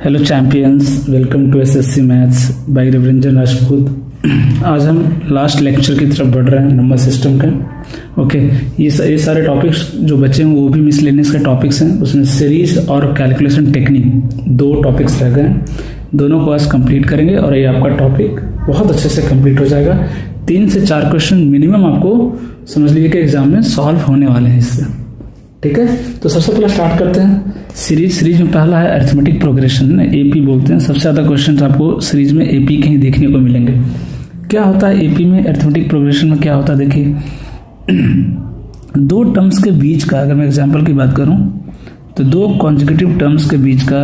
Hello champions, welcome to SSC maths by Raviranjan Rajput. आज हम last lecture की तरफ बढ़ रहे हैं नंबर सिस्टम के। ओके, ये सारे टॉपिक्स जो बचे हैं वो भी मिसलेनियस के टॉपिक्स हैं। उसमें सीरीज और कैलकुलेशन टेक्निक दो टॉपिक्स रह गए हैं, दोनों को आज कंप्लीट करेंगे और ये आपका टॉपिक बहुत अच्छे से कंप्लीट हो जाएगा। 3 से 4 क्वेश्चन मिनिमम आपको समझ लीजिए कि एग्जाम में सॉल्व होने वाले हैं इससे। ठीक है, तो सबसे पहले स्टार्ट करते हैं सीरीज में पहला है अरिथमेटिक प्रोग्रेशन, एपी बोलते हैं। सबसे ज़्यादा क्वेश्चन आपको सीरीज में एपी के ही देखने को मिलेंगे। क्या होता है एपी में, अरिथमेटिक प्रोग्रेशन में क्या होता है? देखिए, दो टर्म्स के बीच का, अगर मैं एग्जांपल की बात करूं तो दो कॉन्जिक्यूटिव टर्म्स के बीच का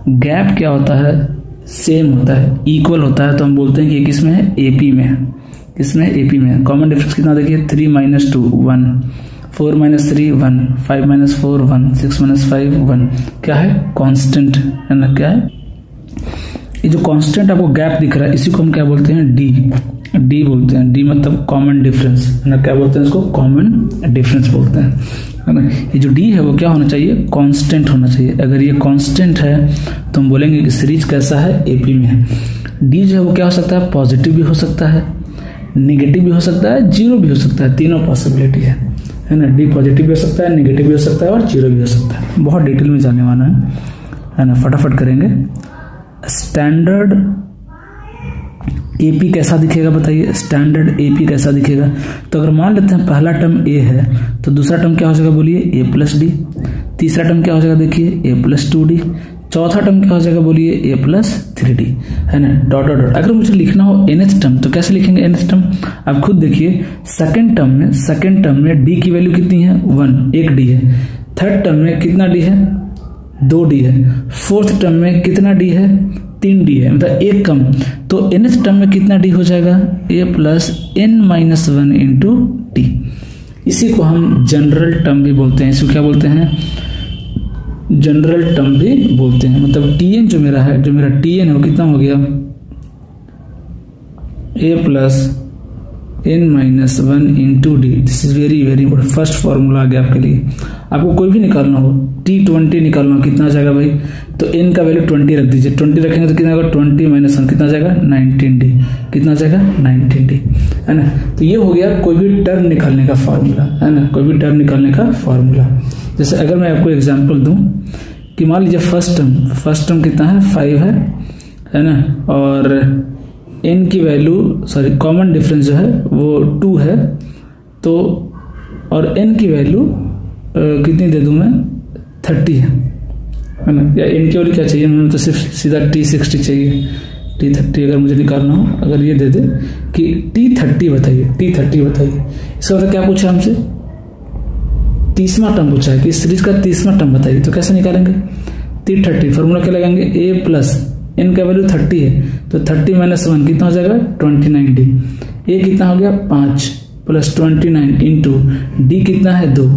गैप क्या होता है? सेम होता है, इक्वल होता है। तो हम बोलते हैं कि किस में है? एपी में है। किसमें? एपी में है। कॉमन डिफरेंस कितना? देखिए 3 - 2 1, 4 - 3 1, 5 - 4 1, 6 - 5 1। क्या है? कांस्टेंट है ना। क्या है ये जो कांस्टेंट आपको गैप दिख रहा है, इसी को हम क्या बोलते हैं? डी बोलते हैं। डी मतलब कॉमन डिफरेंस है ना। क्या बोलते हैं इसको? कॉमन डिफरेंस बोलते हैं, है ना। ये जो डी है वो क्या होना चाहिए? कांस्टेंट होना चाहिए। अगर ये कांस्टेंट है तो हम बोलेंगे कि सीरीज कैसा है? एपी में है। डी जो है वो क्या हो सकता है? पॉजिटिव भी हो सकता है, निगेटिव भी हो सकता है, जीरो भी हो सकता है। तीनों पॉसिबिलिटी है ना। डी पॉजिटिव भी हो सकता है, निगेटिव भी हो सकता है और जीरो भी हो सकता है। बहुत डिटेल में जाने वाला है ना। फटाफट करेंगे। स्टैंडर्ड एपी कैसा दिखेगा बताइए? स्टैंडर्ड एपी कैसा दिखेगा? तो अगर मान लेते हैं पहला टर्म ए है तो दूसरा टर्म क्या हो जाएगा? बोलिए ए प्लस डी। तीसरा टर्म क्या हो जाएगा? देखिए ए प्लस 2d। चौथा टर्म क्या हो जाएगा? बोलिए ए प्लस 3d, है ना। Dot dot dot. अगर मुझे लिखना हो nth टर्म तो कैसे लिखेंगे nth टर्म? आप खुद देखिए, सेकंड टर्म में डी की वैल्यू कितनी है? 1, एक डी है। थर्ड टर्म में कितना डी है? 2d है। फोर्थ टर्म में कितना डी है? 3d है, मतलब एक कम। तो nth टर्म में कितना डी हो जाएगा? a plus n-1 into D. इसी को हम जनरल टर्म भी बोलते हैं। इसको क्या बोलते हैं? जनरल टर्म भी बोलते हैं। मतलब tn जो मेरा tn है वो कितना हो गया? a plus n-1 into D. This is very very important. First formula आ गया आपके लिए। आपको कोई भी निकालना हो, t20 निकालना हो, कितना आ जाएगा भाई? तो n का वैल्यू 20 रख दीजिए। 20 रखेंगे तो कितना होगा? 20 - 1 कितना आ जाएगा? 19d। कितना आ जाएगा? 19d, है ना। तो ये हो गया कोई भी टर्म निकालने का फॉर्मूला, है ना। कोई भी टर्म निकालने का फॉर्मूला। जैसे अगर मैं आपको एग्जाम्पल दूं कि मान लीजिए फर्स्ट टर्म कितना है? 5 है ना। और n की वैल्यू, सॉरी, कॉमन डिफरेंस जो है वो 2 है। तो और n की वैल्यू कितनी दे दूं मैं? 30 है ना। या n की वैल्यू क्या चाहिए? मैंने तो सिर्फ सीधा t60 चाहिए। t30 अगर मुझे निकालना हो, अगर ये दे दे कि t30 बताइए, इसका मतलब क्या पूछा हमसे? 30वां टर्म पूछा है कि सीरीज का 30वां टर्म बताइए। तो कैसे निकालेंगे? t30 फॉर्मूला क्या लगाएंगे? a प्लस n का वैल्यू 30 है तो 30 - 1 कितना हो जाएगा? 29d। a कितना हो गया? 5 प्लस 29 इंटू डी कितना है? 2।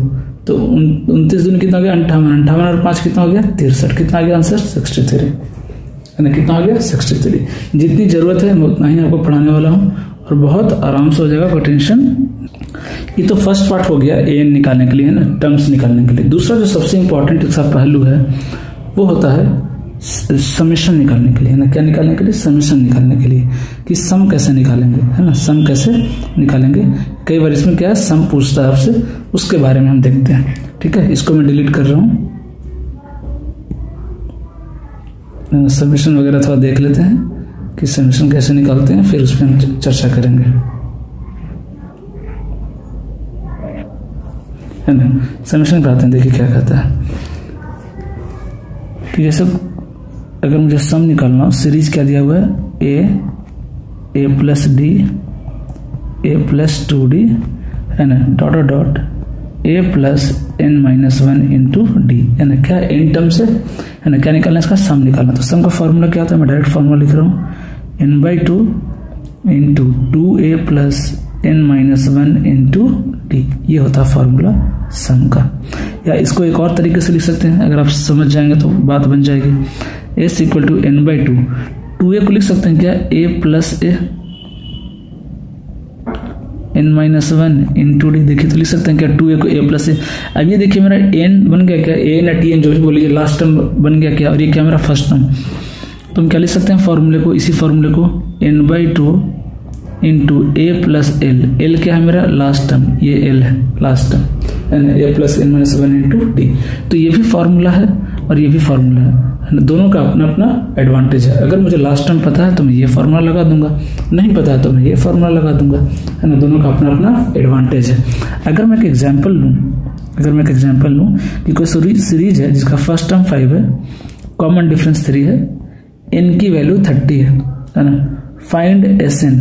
तो 29 दूनी कितना हो गया? 58 और 5 कितना हो गया? 63। कितना आ गया आंसर? 63, है ना। कितना हो गया? 63। जितनी जरूरत है मैं उतना ही आपको पढ़ाने वाला हूँ और बहुत आराम से हो जाएगा, कोई टेंशन। ये तो फर्स्ट पार्ट हो गया एन निकालने के लिए, है ना, टर्म्स निकालने के लिए। दूसरा जो सबसे इंपॉर्टेंट इसका पहलू है वो होता है समेशन निकालने के लिए, है ना। क्या निकालने के लिए? समेशन निकालने के लिए, कि सम कैसे निकालेंगे, है ना। सम कैसे निकालेंगे? कई बार इसमें क्या है, सम पूछता है आपसे, उसके बारे में हम देखते हैं। ठीक है, इसको मैं डिलीट कर रहा हूं। समेशन वगैरह थोड़ा देख लेते हैं कि समेशन कैसे निकालते हैं, फिर उस पर हम चर्चा करेंगे, है ना। समेशन पे आते हैं। देखिए क्या कहता है कि जैसे अगर मुझे सम निकालना हो, सीरीज क्या दिया हुआ है? a plus D, a plus 2d, है ना, dot dot a plus n-1 into D, है ना। क्या? n टर्म से, है ना। क्या निकालना है? इसका सम निकालना। तो सम का फॉर्मूला क्या होता है? मैं डायरेक्ट फॉर्मूला लिख रहा हूँ, n/2 into 2a plus n-1 into D. ये होता है फॉर्मूला सम का। या इसको एक और तरीके से लिख सकते हैं, अगर आप समझ जाएंगे तो बात बन जाएगी। s equal to n/2, 2a को लिख सकते हैं क्या? a plus n-1 into D. देखिए तो लिख सकते हैं क्या 2a को a प्लस ए। अब ये देखिए मेरा n बन गया क्या, a ना tn जो भी बोलिए, लास्ट टर्म बन गया क्या, और ये क्या मेरा फर्स्ट टर्म। तो हम क्या लिख सकते हैं फॉर्मूले को, इसी फॉर्मूले को n/2 into A plus L. L क्या है मेरा लास्ट टर्म, ये एल है लास्ट टर्म, ए प्लस n-1 इंटू डी। तो ये भी फॉर्मूला है और ये भी फॉर्मूला है, दोनों का अपना अपना एडवांटेज है। अगर मुझे लास्ट टर्म पता है तो मैं ये फॉर्मूला लगा दूंगा, नहीं पता है तो मैं ये फॉर्मूला लगा दूंगा, है ना। दोनों का अपना अपना एडवांटेज है। अगर मैं एक एग्जाम्पल लूँ कि कोई सीरीज है जिसका फर्स्ट टर्म 5 है, कॉमन डिफरेंस 3 है, n की वैल्यू 30 है ना। फाइंड Sn,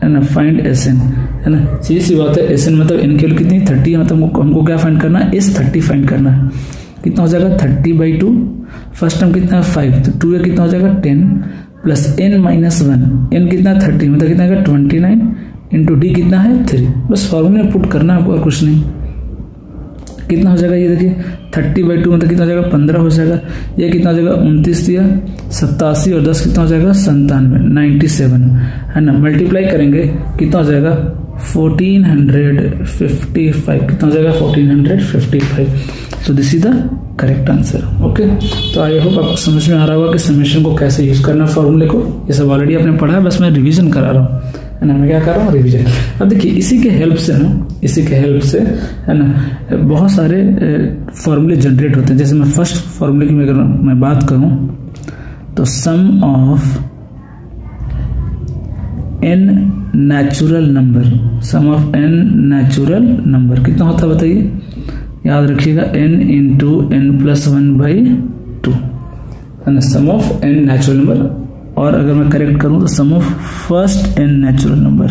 है ना, फाइंड Sn, है ना। सीधी सी बात है, Sn मतलब n की वैल्यू कितनी 30 है, मतलब हमको क्या फाइंड करना है, S30 फाइंड करना है। कितना हो जाएगा 30/2, फर्स्ट टर्म कितना है 5, तो 2 कितना हो जाएगा 10 प्लस n-1, n कितना 30 मतलब कितना है 29 इंटू डी कितना है 3। बस फॉर्मूले में पुट करना है और कुछ नहीं। कितना हो जाएगा ये देखिए 30/2 मतलब कितना हो जाएगा 15 हो जाएगा। ये कितना हो जाएगा 29 दिया 87 और 10 कितना हो जाएगा 97 है ना। मल्टीप्लाई करेंगे कितना हो जाएगा 1455, कितना हो जाएगा 1455। So this is the correct answer. Okay, तो आई होप आपको समझ में आ रहा होगा कि समेशन को कैसे यूज करना फॉर्मूले को। ये सब ऑलरेडी आपने पढ़ा है, बस मैं रिवीजन करा रहा हूँ, है ना। मैं क्या कर रहा हूँ, रिवीजन। अब देखिए इसी के हेल्प से है ना बहुत सारे फॉर्मूले जनरेट होते हैं। जैसे मैं फर्स्ट फॉर्मूले की अगर मैं बात करूं तो sum of n natural number कितना होता है बताइए, याद रखिएगा n इंटू n+1/2, है ना, sum of n natural number. और अगर मैं करेक्ट करूं तो sum of first n natural number,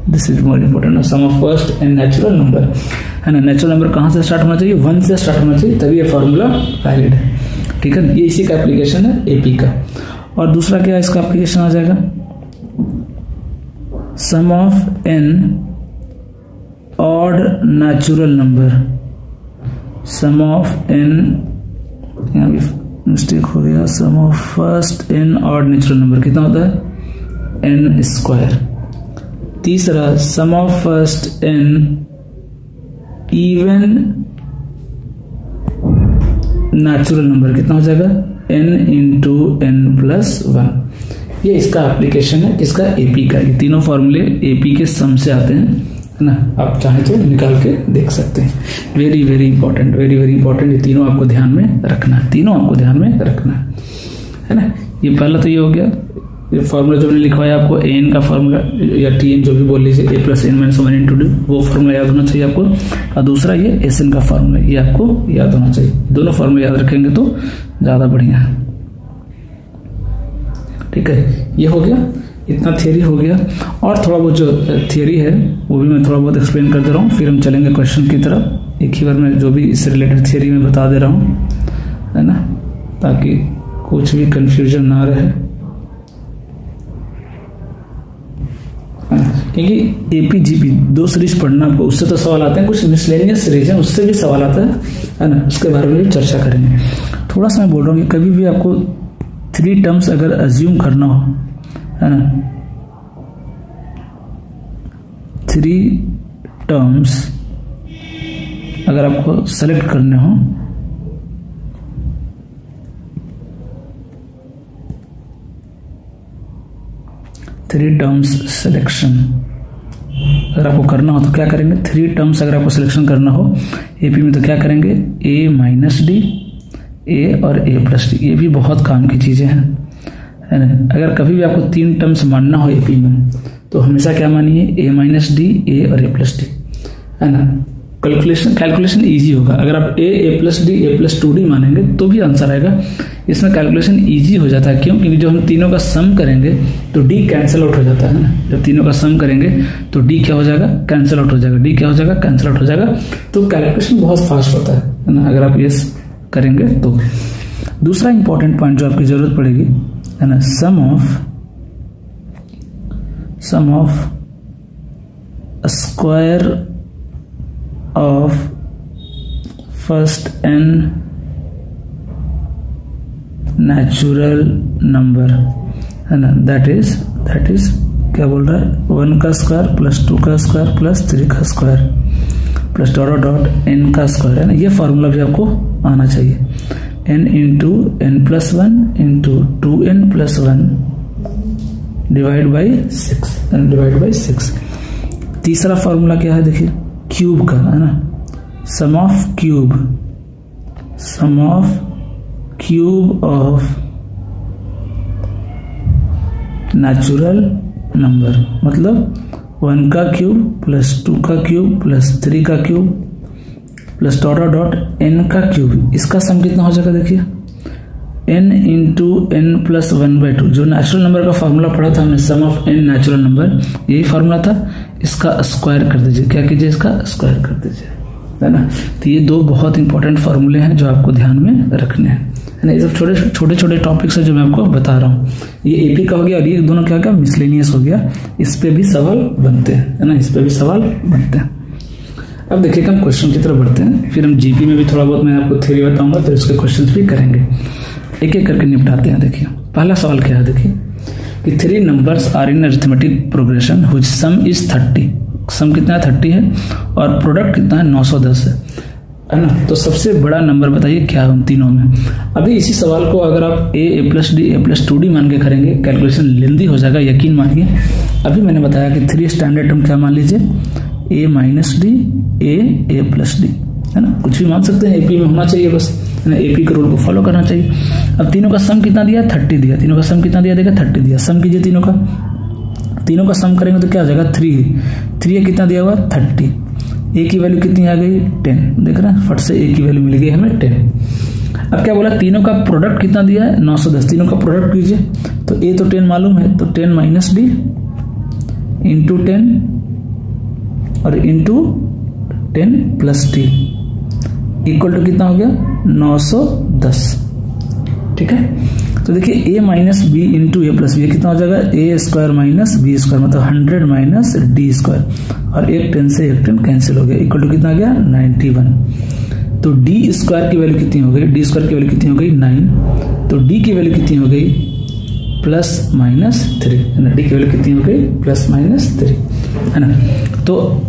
this is more important, sum of first n natural number, है ना। नेचुरल नंबर कहां से स्टार्ट होना चाहिए, 1 से स्टार्ट होना चाहिए, तभी ये फॉर्मूला वैलिड है। ठीक है, ये इसी का एप्लीकेशन है एपी का। और दूसरा क्या इसका एप्लीकेशन आ जाएगा, sum of n odd natural number, sum of n, यहाँ भी मिस्टेक हो गया, sum of first n odd natural number कितना होता है n²। तीसरा sum of first n even natural number कितना हो जाएगा n इंटू n+1। ये इसका एप्लीकेशन है, किसका, एपी का। ये तीनों फॉर्मूले एपी के सम से आते हैं, है ना। आप चाहें तो निकाल के देख सकते हैं। वेरी वेरी इंपॉर्टेंट, ये तीनों आपको ध्यान में रखना है ना। ये पहला तो ये हो गया, ये फॉर्मूला जो मैंने लिखवाया आपको, एन का फॉर्मूला या टीएन जो भी बोल लीजिए, a + n-1 इंटू डी, वो फॉर्मूला याद होना चाहिए आपको। और दूसरा ये एसएन का फॉर्मूला, ये आपको याद होना चाहिए। दोनों फॉर्मूला याद रखेंगे तो ज्यादा बढ़िया है। ठीक है, ये हो गया, इतना थियरी हो गया। और थोड़ा बहुत जो थियरी है वो भी मैं थोड़ा बहुत एक्सप्लेन कर दे रहा हूँ, फिर हम चलेंगे क्वेश्चन की तरफ। एक ही बार मैं जो भी इससे रिलेटेड थियरी में बता दे रहा हूँ, है ना, ताकि कुछ भी कंफ्यूजन ना रहे। क्योंकि एपी जीपी 2 सीरीज पढ़ना आपको, उससे तो सवाल आते हैं, कुछ मिसलेनियस सीरीज है उससे भी सवाल आता है ना, उसके बारे में भी चर्चा करेंगे। थोड़ा सा मैं बोल रहा हूँ कि कभी भी आपको 3 टर्म्स अगर अज्यूम करना हो, है ना, 3 टर्म्स अगर आपको सेलेक्ट करने हो, थ्री टर्म्स सिलेक्शन अगर आपको करना हो तो क्या करेंगे, 3 टर्म्स अगर आपको सिलेक्शन करना हो एपी में तो क्या करेंगे, a-d, a और a+d। ये भी बहुत काम की चीजें हैं, है ना। अगर कभी भी आपको 3 टर्म्स मानना हो एपी में तो हमेशा क्या मानिए, a-d, a और a+d, है ना। कैलकुलेशन इजी होगा। अगर आप a+d, a+2d मानेंगे तो भी आंसर आएगा। इसमें कैलकुलेशन इजी हो जाता है, क्यों, क्योंकि जब हम तीनों का सम करेंगे तो d कैंसिल आउट हो जाता है ना। जब तीनों का सम करेंगे तो d क्या हो जाएगा, कैंसिल आउट हो जाएगा, d क्या हो जाएगा, कैंसिल आउट हो जाएगा। तो कैलकुलेशन बहुत फास्ट होता है ना, अगर आप ये करेंगे तो। दूसरा इंपॉर्टेंट पॉइंट जो आपकी जरूरत पड़ेगी, है ना, sum of square of first n natural number, है ना, that is क्या बोल रहा है, 1 का स्क्वायर प्लस 2 का स्क्वायर प्लस 3 का square plus dot dot n का स्क्वायर है ना। ये फॉर्मूला भी आपको आना चाहिए, n into n plus 1 into 2n plus 1 divide by 6। तीसरा फॉर्मूला क्या है देखिए, क्यूब का है ना, sum of cube of natural number, मतलब 1 का क्यूब प्लस 2 का क्यूब प्लस 3 का cube plus dot dot n का क्यूब। इसका सम कितना हो जाएगा देखिए, n इंटू n प्लस 1/2। जो नेचुरल नंबर का फॉर्मूला पढ़ा था हमने, सम ऑफ n नेचुरल नंबर, यही फॉर्मूला था। इसका स्क्वायर कर दीजिए, क्या कीजिए, इसका स्क्वायर कर दीजिए, है ना। तो ये दो बहुत इंपॉर्टेंट फॉर्मूले हैं जो आपको ध्यान में रखने हैं, है ना। ये सब छोटे टॉपिक्स है जो मैं आपको बता रहा हूँ। ये एपी का हो गया और ये दोनों क्या मिसलेनियस हो गया। इस पे भी सवाल बनते हैं, है ना, इस पे भी सवाल बनते हैं। अब देखिए हम क्वेश्चन की तरफ बढ़ते हैं, फिर हम जीपी में भी थोड़ा बहुत मैं आपको थ्योरी बताऊंगा, फिर उसके क्वेश्चन भी करेंगे, एक एक करके निपटाते हैं। देखिए पहला सवाल क्या है, देखिए कि 3 numbers are in arithmetic progression which sum is 30। Sum कितना है, 30 है, और प्रोडक्ट कितना है, 910 है ना। तो सबसे बड़ा नंबर बताइए क्या है उन तीनों में। अभी इसी सवाल को अगर आप a plus D a plus 2d मान के करेंगे, कैलकुलेशन लेंदी हो जाएगा, यकीन मानिए। अभी मैंने बताया कि 3 स्टैंडर्ड टर्म क्या मान लीजिए, a minus D a plus D, है ना। कुछ भी मान सकते हैं, एपी में होना चाहिए बस, है ना, एपी के रूल को फॉलो करना चाहिए। अब तीनों का सम कितना दिया, 30 दिया। तीनों का सम कितना दिया, देखा 30 दिया। सम कीजिए तीनों का सम करेंगे तो क्या आ जाएगा, 3 कितना दिया हुआ, 30। ए की वैल्यू कितनी आ गई, 10। देख रहे हैं, फट से ए की वैल्यू मिल गई हमें 10। अब क्या बोला, तीनों का प्रोडक्ट कितना दिया है, 910। तीनों का प्रोडक्ट कीजिए, तो ए तो 10 मालूम है, तो 10 माइनस डी इंटू 10 और into 10 plus D equal to कितना हो गया, 910। ठीक है, तो देखिए a minus B into A plus B कितना हो जाएगा, A square minus B square, मतलब 100 माइनस डी स्क्वायर, और एक 10 से एक 10 कैंसिल हो गया, इक्वल टू कितना आ गया, 91। तो डी स्क्वायर की वैल्यू कितनी हो गई, डी स्क्वायर की वैल्यू कितनी हो गई, 9। तो डी की वैल्यू कितनी हो गई, प्लस माइनस 3, है ना। डी की वैल्यू कितनी हो गई, प्लस माइनस 3, है ना। तो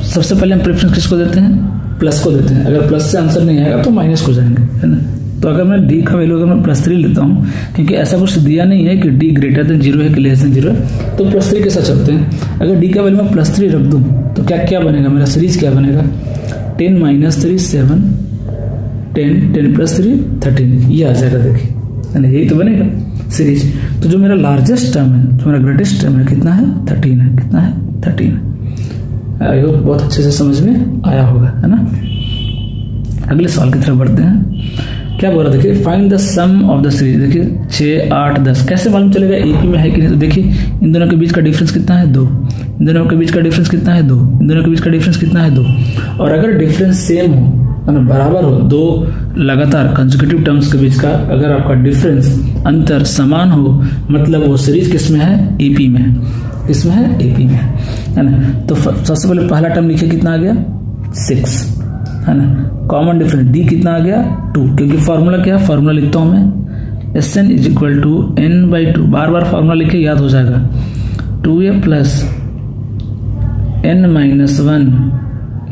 सबसे पहले हम प्रेफरेंस किसको देते हैं, प्लस को देते हैं। अगर प्लस से आंसर नहीं आएगा तो माइनस को जाएंगे, है ना। तो अगर मैं डी का वैल्यू अगर मैं +3 लेता हूँ, क्योंकि ऐसा कुछ दिया नहीं है कि डी ग्रेटर देन 0 है कि लेस देन 0 है, तो +3 के साथ चलते हैं। अगर डी का वैल्यू मैं +3 रख दूँ तो क्या बनेगा, मेरा सीरीज क्या बनेगा, 10 माइनस 3 7, 10 प्लस 3 13, ये आ जाएगा। देखिए, है ना, यही तो बनेगा सीरीज। तो जो मेरा लार्जेस्ट टर्म है, जो मेरा ग्रेटेस्ट टर्म है, कितना है, 13 है। कितना है, 13। आई होप बहुत अच्छे से समझ में आया होगा, है ना। अगले सवाल की तरफ बढ़ते हैं। क्या बोल रहा है, देखिए find the sum of the series. देखिए 6 8 10 कैसे मालूम चलेगा एपी में है कि नहीं। तो देखिए इन दोनों के बीच का डिफरेंस कितना है, 2। इन दोनों के बीच का डिफरेंस कितना है, 2। इन दोनों के बीच का डिफरेंस कितना है, 2। और अगर डिफरेंस सेम हो, बराबर हो, 2 लगातार कंसेक्यूटिव टर्म्स के बीच का अगर आपका डिफरेंस अंतर समान हो, मतलब वो सीरीज किसमें है, एपी में। किसमें है, एपी में, है ना। तो सबसे पहले पहला टर्म लिखिए, कितना आ गया, 6, है ना। कॉमन डिफरेंस डी कितना आ गया, 2, क्योंकि फॉर्मूला क्या है, फॉर्मूला लिखता हूं मैं, Sn is equal to n/2। बार बार फॉर्मूला लिखे याद हो जाएगा, 2a plus n minus 1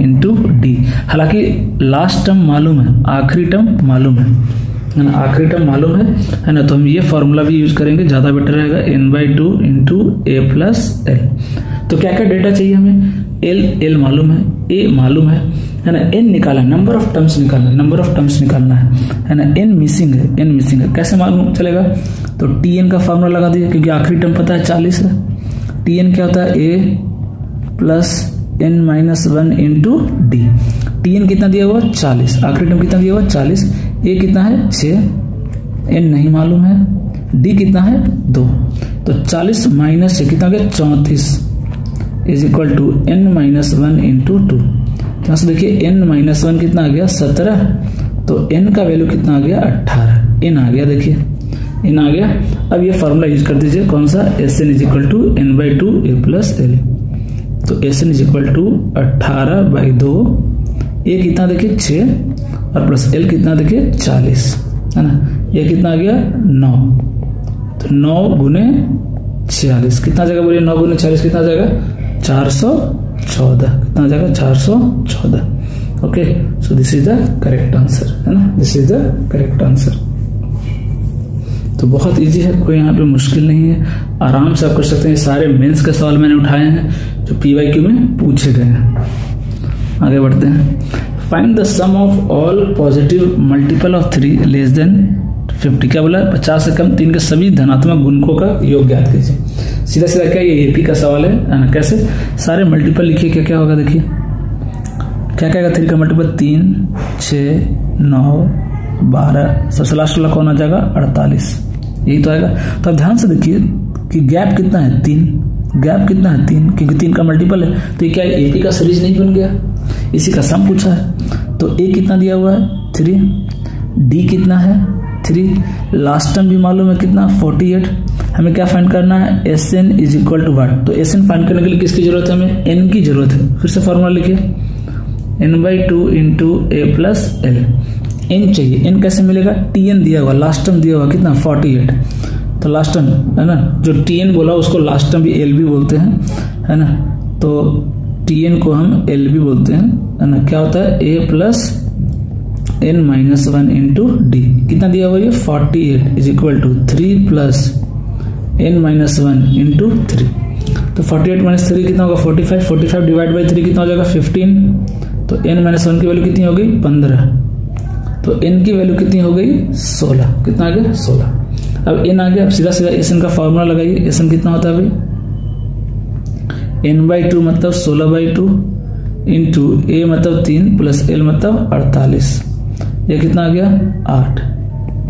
into D. हालांकि लास्ट टर्म मालूम है, आखिरी टर्म मालूम है ना, आखिरी टर्म मालूम है ना। तो हम ये फॉर्मूला भी यूज करेंगे, ज्यादा बेटर रहेगा, n/2 into a plus l। तो क्या क्या डेटा चाहिए हमें, l मालूम है, a मालूम है ना। n निकाला, नंबर ऑफ टर्म्स निकालना है, नंबर ऑफ टर्म्स निकालना है ना। n मिसिंग है, कैसे मालूम चलेगा, तो tn का फॉर्मूला लगा दिया, क्योंकि आखिरी टर्म पता है 40 है। tn क्या होता है, a plus n minus 1 into D. tn कितना दिया हुआ, 40, आखिरी टर्म कितना दिया हुआ, 40। a कितना है, 6, n नहीं मालूम है, d कितना है, 2। तो 40 माइनस 6 कितना गया, 34 is equal to n minus 1 into 2। यहाँ से देखिए n माइनस 1 कितना आ गया, 17। तो n का वैल्यू कितना आ गया, 18। n आ गया, देखिए n आ गया। अब ये फॉर्मूला यूज कर दीजिए, कौन सा, Sn is equal to n/2 a plus l। तो Sn is equal to 18/2, a कितना देखिए 6 और प्लस l कितना देखिए 40, है ना। ये कितना आ गया, 9। तो 9 गुने 46। कितना जाएगा बोलिए, 9 गुने 46 कितना जाएगा, 414। कितना जाएगा, 414। Okay, so this is the correct answer, है ना, this is the correct answer. तो बहुत इजी है, कोई यहाँ पे मुश्किल नहीं है, आराम से आप कर सकते हैं। सारे मेंस के सवाल मैंने उठाए हैं जो PYQ में पूछे गए हैं। आगे बढ़ते हैं। Find the sum of all positive multiple of 3 less than 50। क्या बोला, 50 से कम 3 के सभी धनात्मक गुणकों का योग ज्ञात कीजिए। सीधा सीधा क्या, ये AP का सवाल है ना। कैसे, सारे मल्टीपल लिखिए, क्या क्या होगा देखिए, क्या क्या 3 का मल्टीपल, 3, 6, 9, 12, सबसे लास्ट वाला कौन आ जाएगा, 48, यही तो आएगा। तो आप ध्यान से देखिए कि गैप कितना है, 3, गैप कितना है, 3, क्योंकि 3 का मल्टीपल है। तो ये क्या AP का सीरीज नहीं बन गया, इसी का सम पूछा है। तो A कितना दिया हुआ है, 3, D कितना है, 3, लास्ट टर्म भी मालूम है कितना, 48। हमें क्या फाइंड करना है, SN is equal to what. तो SN फाइंड करने के लिए किसकी जरूरत है, हमें N की जरूरत है। फिर से फॉर्मूला लिखिए, N/2 into A plus L। N चाहिए, N कैसे मिलेगा, TN दिया हुआ, लास्ट टर्म दिया हुआ कितना, 48। तो लास्ट टर्म है ना, जो TN बोला उसको लास्ट टर्म भी L भी बोलते हैं, है ना। तो TN को हम L भी बोलते हैं, है ना। क्या होता है, A plus N-1 into D। कितना दिया हुआ, ये 48 is equal to 3 plus N-1 into 3। तो 48 माइनस 3 कितना होगा, 45। 45 डिवाइड बाई 3 कितना हो जाएगा, 15। तो N-1 की वैल्यू कितनी हो गई, 15। तो N की वैल्यू कितनी हो गई, 16। कितना आ गया, 16। अब N आ गया, अब सीधा सीधा SN का फॉर्मूला लगाइए। SN कितना होता है भाई, N/2 मतलब 16/2 इंटू A मतलब 3 प्लस L मतलब 48। ये कितना आ गया, 8।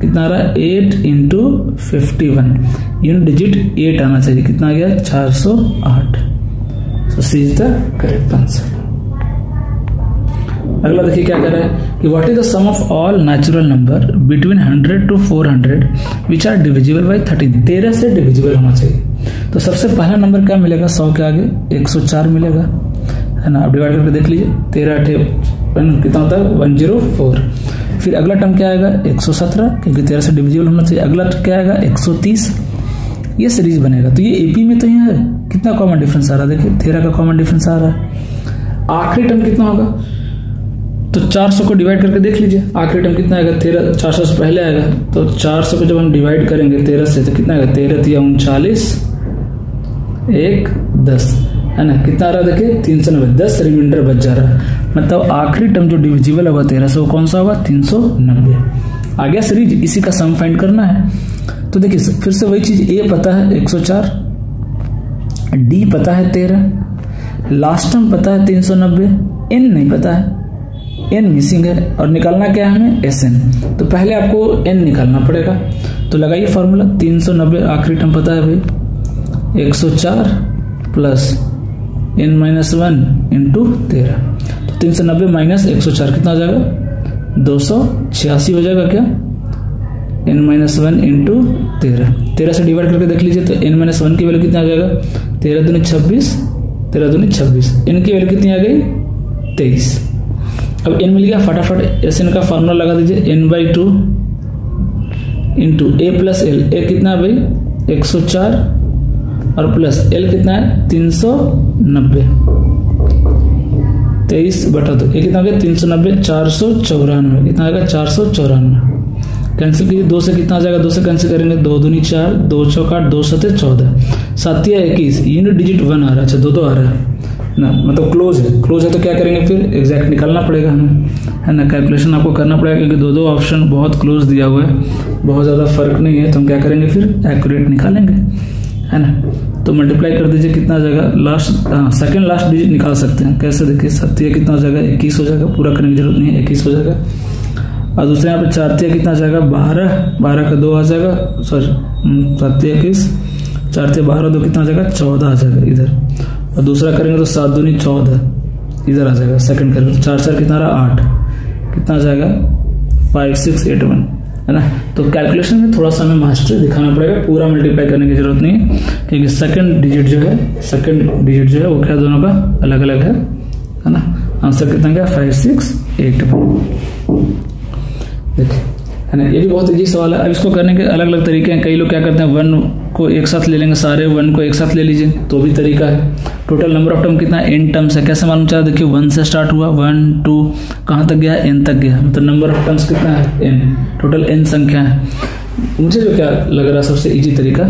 कितना आ रहा है, 8 इंटू 51, यूनिट डिजिट 8 आना चाहिए। कितना आ गया, 408। So C is the correct answer. अगला देखिए क्या कह रहा है कि what is the sum of all natural number between 100 to 400 which are divisible by 13। 13 से डिविजिबल होना चाहिए। तो सबसे पहला नंबर क्या मिलेगा, 100 के आगे 104 मिलेगा, है ना। आप डिवाइड करके देख लीजिए, 13 कितना होता है, 104। फिर अगला टर्म क्या आएगा, 117, क्योंकि 13 से डिविजिबल होना चाहिए। अगला क्या आएगा, 130। ये सीरीज बनेगा। तो ये AP में तो यहाँ है, कितना कॉमन डिफरेंस आ रहा है, देखिए 13 का कॉमन डिफरेंस आ रहा है। आखिरी टर्म कितना होगा, तो 400 को डिवाइड करके देख लीजिए, आखिरी टर्म कितना आएगा, 13, 400 से पहले आएगा। तो 400 को जब हम डिवाइड करेंगे 13 से, तो कितना आएगा, 13 × 39, 1 10, है ना। कितना आ रहा है देखिए, 390, 10 रिमाइंडर बच जा रहा है। मतलब आखिरी टर्म जो डिविजिबल होगा 13 से, वो कौन सा होगा, 390। आ गया सीरीज, इसी का सम फाइंड करना है। तो देखिए फिर से वही चीज, A पता है 104, D पता है 13, लास्ट टर्म पता है 390, N नहीं पता है, N मिसिंग है, और निकालना क्या है हमें, SN। तो पहले आपको N निकालना पड़ेगा। तो लगाइए फॉर्मूला, 390 आखिरी टर्म पता है भाई, 104 प्लस N-1 इंटू 13। तो 390 माइनस 104 कितना हो जाएगा, 286 हो जाएगा क्या, N-1 इंटू 13। 13 से डिवाइड करके देख लीजिए, तो N-1 की वैल्यू कितना आ जाएगा, 13 दूनी 26, 13 दूनी 26। N की वैल्यू कितनी आ गई, 23। अब N मिल गया, फटाफट SN का फॉर्मूला लगा दीजिए, N/2 into A plus L। A कितना है भाई, 104, और प्लस L कितना है, 390। 23/2, ये कितना हो गया, 390, 494। कितना आएगा, 494। कैंसिल कीजिए, 2 से कितना आ जाएगा, 2 से कैंसिल करेंगे, 2 दूनी 4, 2 चौका 2 7 14, 7 21, यूनिट डिजिट 1 आ रहा है। अच्छा 2 आ रहा है ना, मतलब क्लोज है। तो क्या करेंगे, फिर एग्जैक्ट निकालना पड़ेगा हमें, है ना। कैलकुलेशन आपको करना पड़ेगा, क्योंकि 2 ऑप्शन बहुत क्लोज दिया हुआ है, बहुत ज़्यादा फर्क नहीं है। तो हम क्या करेंगे, फिर एक्यूरेट निकालेंगे, है ना। तो मल्टीप्लाई कर दीजिए, कितना आ जाएगा, लास्ट सेकंड लास्ट डिजिट निकाल सकते हैं। कैसे देखिए, 7 कितना हो जाएगा, 21 हो जाएगा, पूरा करने की जरूरत नहीं है, 21 हो जाएगा। और दूसरे यहाँ पे 4 कितना आ जाएगा, 12 का 2 आ जाएगा, सॉरी 7 21, 4 12 2 कितना आ जाएगा, 14 आ जाएगा इधर। और दूसरा करेंगे तो 7 दूनी 14 इधर आ जाएगा। सेकंड करेंगे 4 कितना रहा, 8 कितना आ जाएगा, 5681, है ना। तो कैलकुलेशन में थोड़ा सा हमें मास्टरी दिखाना पड़ेगा, पूरा मल्टीप्लाई करने की जरूरत नहीं है, क्योंकि सेकंड डिजिट जो है वो क्या दोनों का अलग अलग है ना। आंसर कितना गया, 5681। देखिए, है ना। ये भी बहुत इजी सवाल है। अब इसको करने के अलग अलग तरीके हैं। कई लोग क्या करते हैं, 1 को एक साथ ले लेंगे, सारे 1 को एक साथ ले लीजिए तो भी तरीका है। टोटल नंबर ऑफ टर्म कितना है, n टर्म्स है। कैसे मालूम चला, देखिए 1 से स्टार्ट हुआ, 1 2 कहाँ तक गया, n तक गया, मतलब नंबर ऑफ टर्म्स कितना है, n, टोटल n संख्या है। मुझे जो क्या लग रहा है सबसे इजी तरीका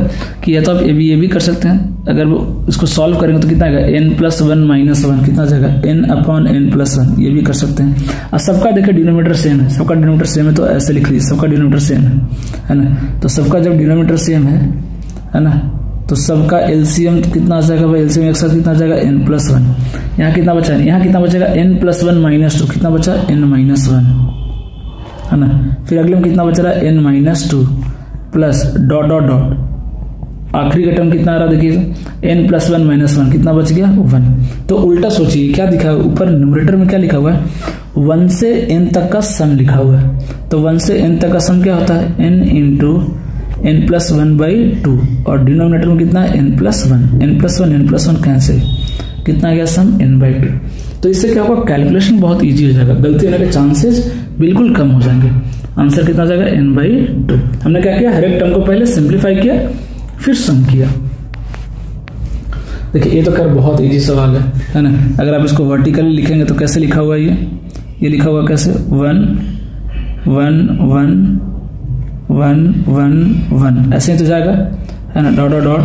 कि या तो आप ये भी कर सकते हैं, अगर वो इसको सॉल्व करेंगे तो कितना आएगा, n+1 कितना जाएगा, n/n+1, ये भी कर सकते हैं। और सबका देखिए डिनोमिनेटर सेम है, सबका डिनोमिनेटर सेम है तो ऐसे लिख लीजिए, सबका डिनोमिनेटर सेम है ना। तो सबका जब डिनोमिनेटर सेम है ना, तो सबका एलसीएम कितना आ जाएगा भाई, एलसीएम एक साथ कितना आ जाएगा, n+1। यहाँ कितना बचा, यहाँ कितना बचेगा, n+1-2 कितना बचा, n-1 है ना। फिर अगले में कितना बच रहा है, n-2 plus dot dot dot, आखिरी का टर्म कितना आ रहा है देखिए, n+1-1 कितना बच गया, 1। तो उल्टा सोचिए क्या दिखा है, ऊपर न्यूमरेटर में क्या लिखा हुआ है, 1 से n तक का सम लिखा हुआ है। तो 1 से n तक का सम क्या होता है, n × n+1/2, और डिनोमिनेटर में कितना है, n+1 कैंसिल, कितना गया सम, n/2। तो इससे क्या होगा, कैलकुलेशन बहुत इजी हो जाएगा, गलती होने के चांसेस बिल्कुल कम हो जाएंगे। आंसर कितना जाएगा, n/2। हमने क्या किया, हर एक टर्म को पहले सिंप्लीफाई किया फिर सम किया। देखिए ये तो खैर बहुत इजी सवाल है ना। अगर आप इसको वर्टिकली लिखेंगे तो कैसे लिखा हुआ है, ये लिखा हुआ कैसे, 1 1 1 1 1 1, ऐसे ही तो जाएगा है ना, dot dot dot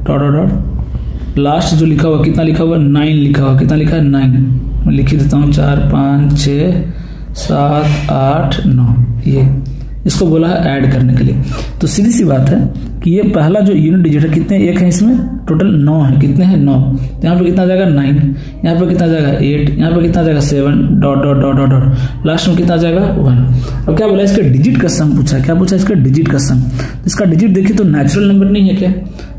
dot dot dot, last जो लिखा हुआ कितना लिखा हुआ, 9 लिखा हुआ, कितना लिखा है, 9। मैं लिख देता हूँ, 4 5 6 7 8 9, ये इसको बोला है ऐड करने के लिए। तो सीधी सी बात है कि ये पहला जो यूनिट डिजिट है, कितने एक है इसमें, टोटल 9 है, कितने हैं 9। यहाँ पे कितना जाएगा 9, यहाँ पे कितना जाएगा 8, यहाँ पे कितना जाएगा 7, dot dot dot dot dot, last में कितना जाएगा 1। अब क्या बोला, इसका डिजिट का सम पूछा, क्या पूछा, इसका डिजिट का सम। इसका डिजिट देखिए तो नेचुरल नंबर नहीं है क्या,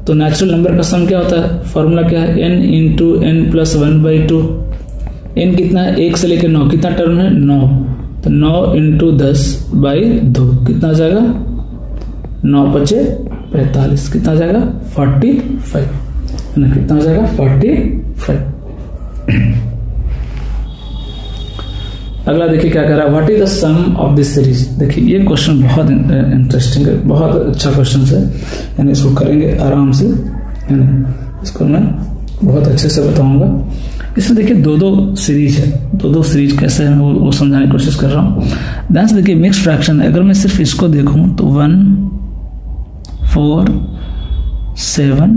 तो नेचुरल नंबर का सम क्या होता है, फॉर्मूला क्या है, n × n+1/2। n कितना है, 1 से लेकर 9, कितना टर्म है 9, तो 9 × 10/2 कितना जाएगा, 9 × 5 = 45, कितना जाएगा 45 है ना, कितना जाएगा 45। अगला देखिए क्या कह रहा है, what is the sum of this series. देखिए ये क्वेश्चन बहुत इंटरेस्टिंग है, बहुत अच्छा क्वेश्चन है, यानी इसको करेंगे आराम से, इसको मैं बहुत अच्छे से बताऊंगा। इसमें देखिए दो सीरीज है, दो सीरीज कैसे है वो समझाने की कोशिश कर रहा हूँ। ध्यान से देखिए मिक्स फ्रैक्शन है, अगर मैं सिर्फ इसको देखूं तो 1 4 7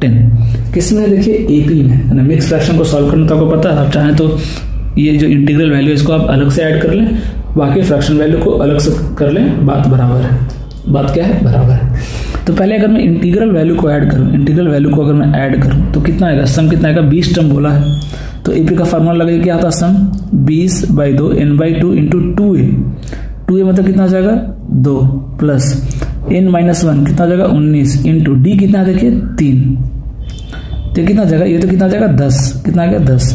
10 किसमें, देखिए एपी में है ना। मिक्स फ्रैक्शन को सॉल्व करना तो आपको पता है, आप चाहें तो ये जो इंटीग्रल वैल्यू इसको आप अलग से ऐड कर लें, बाकी फ्रैक्शन वैल्यू को अलग से कर लें, बात बराबर है। बात क्या है, बराबर है। तो पहले अगर मैं इंटीग्रल वैल्यू को ऐड करूं, इंटीग्रल वैल्यू को अगर मैं ऐड करूं तो कितना आएगा, सम कितना आएगा, 20 टर्म बोला है, तो एपी का फार्मूला लगेगा क्या आता है, सम 20/2 n/2 × 2a। 2a मतलब कितना आ जाएगा 2 प्लस n-1 कितना आ जाएगा 19 इंटू डी कितना देखिए 3, तो कितना जाएगा, ये तो कितना जाएगा 10, कितना आ गया 10,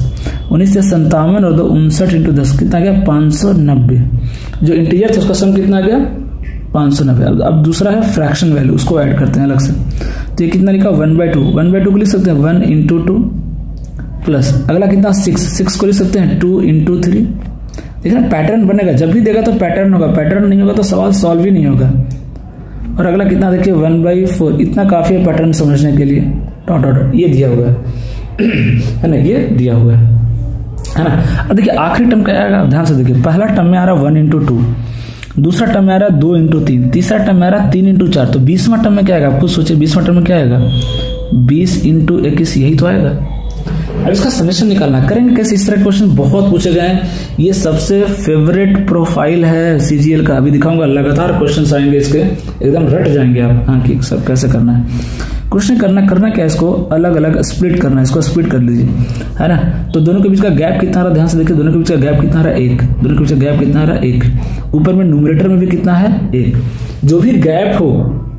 19 से 57 और 2 59 इंटू 10 कितना आ गया 590। जो इंटीजर था उसका सम कितना आ गया 590। अब दूसरा है फ्रैक्शन वैल्यू, उसको ऐड करते हैं अलग से, तो ये कितना लिखा 1/2 को लिख सकते हैं 1 × 2 प्लस अगला कितना 6 को लिख सकते हैं 2 × 3। देखिए ना पैटर्न बनेगा, जब भी देगा तो पैटर्न होगा, पैटर्न नहीं होगा तो सवाल सॉल्व ही नहीं होगा। और अगला कितना देखिए 1/4, इतना काफी है पैटर्न समझने के लिए, डॉट डॉट ये दिया हुआ है ना, ये दिया हुआ है ना। अब देखिए आखिरी टर्म क्या आएगा, ध्यान से देखिए, पहला टर्म में आ रहा है 1 × 2, दूसरा टर्म में आ रहा है 2 × 3, तीसरा टर्म में आ रहा है 3 × 4, तो 20वां टर्म में क्या आएगा, आप खुद सोचिए 20वां टर्म में क्या आएगा 20 × 21, यही तो आएगा। अब इसका समेशन निकालना करेंगे कैसे, इस तरह क्वेश्चन बहुत पूछे गए हैं, ये सबसे फेवरेट प्रोफाइल है सीजीएल का। अभी दिखाऊंगा, लगातार क्वेश्चन आएंगे इसके, एकदम रट जाएंगे आप, हाँ कि सब कैसे करना है। क्वेश्चन करना क्या है, इसको अलग अलग स्प्लिट करना है, इसको स्प्लिट कर लीजिए, है ना। तो दोनों के बीच का गैप कितना रहा, ध्यान से देखिए, दोनों के बीच का गैप कितना रहा 1, दोनों के बीच का गैप कितना रहा 1, ऊपर में न्यूमरेटर में भी कितना है 1। जो भी गैप हो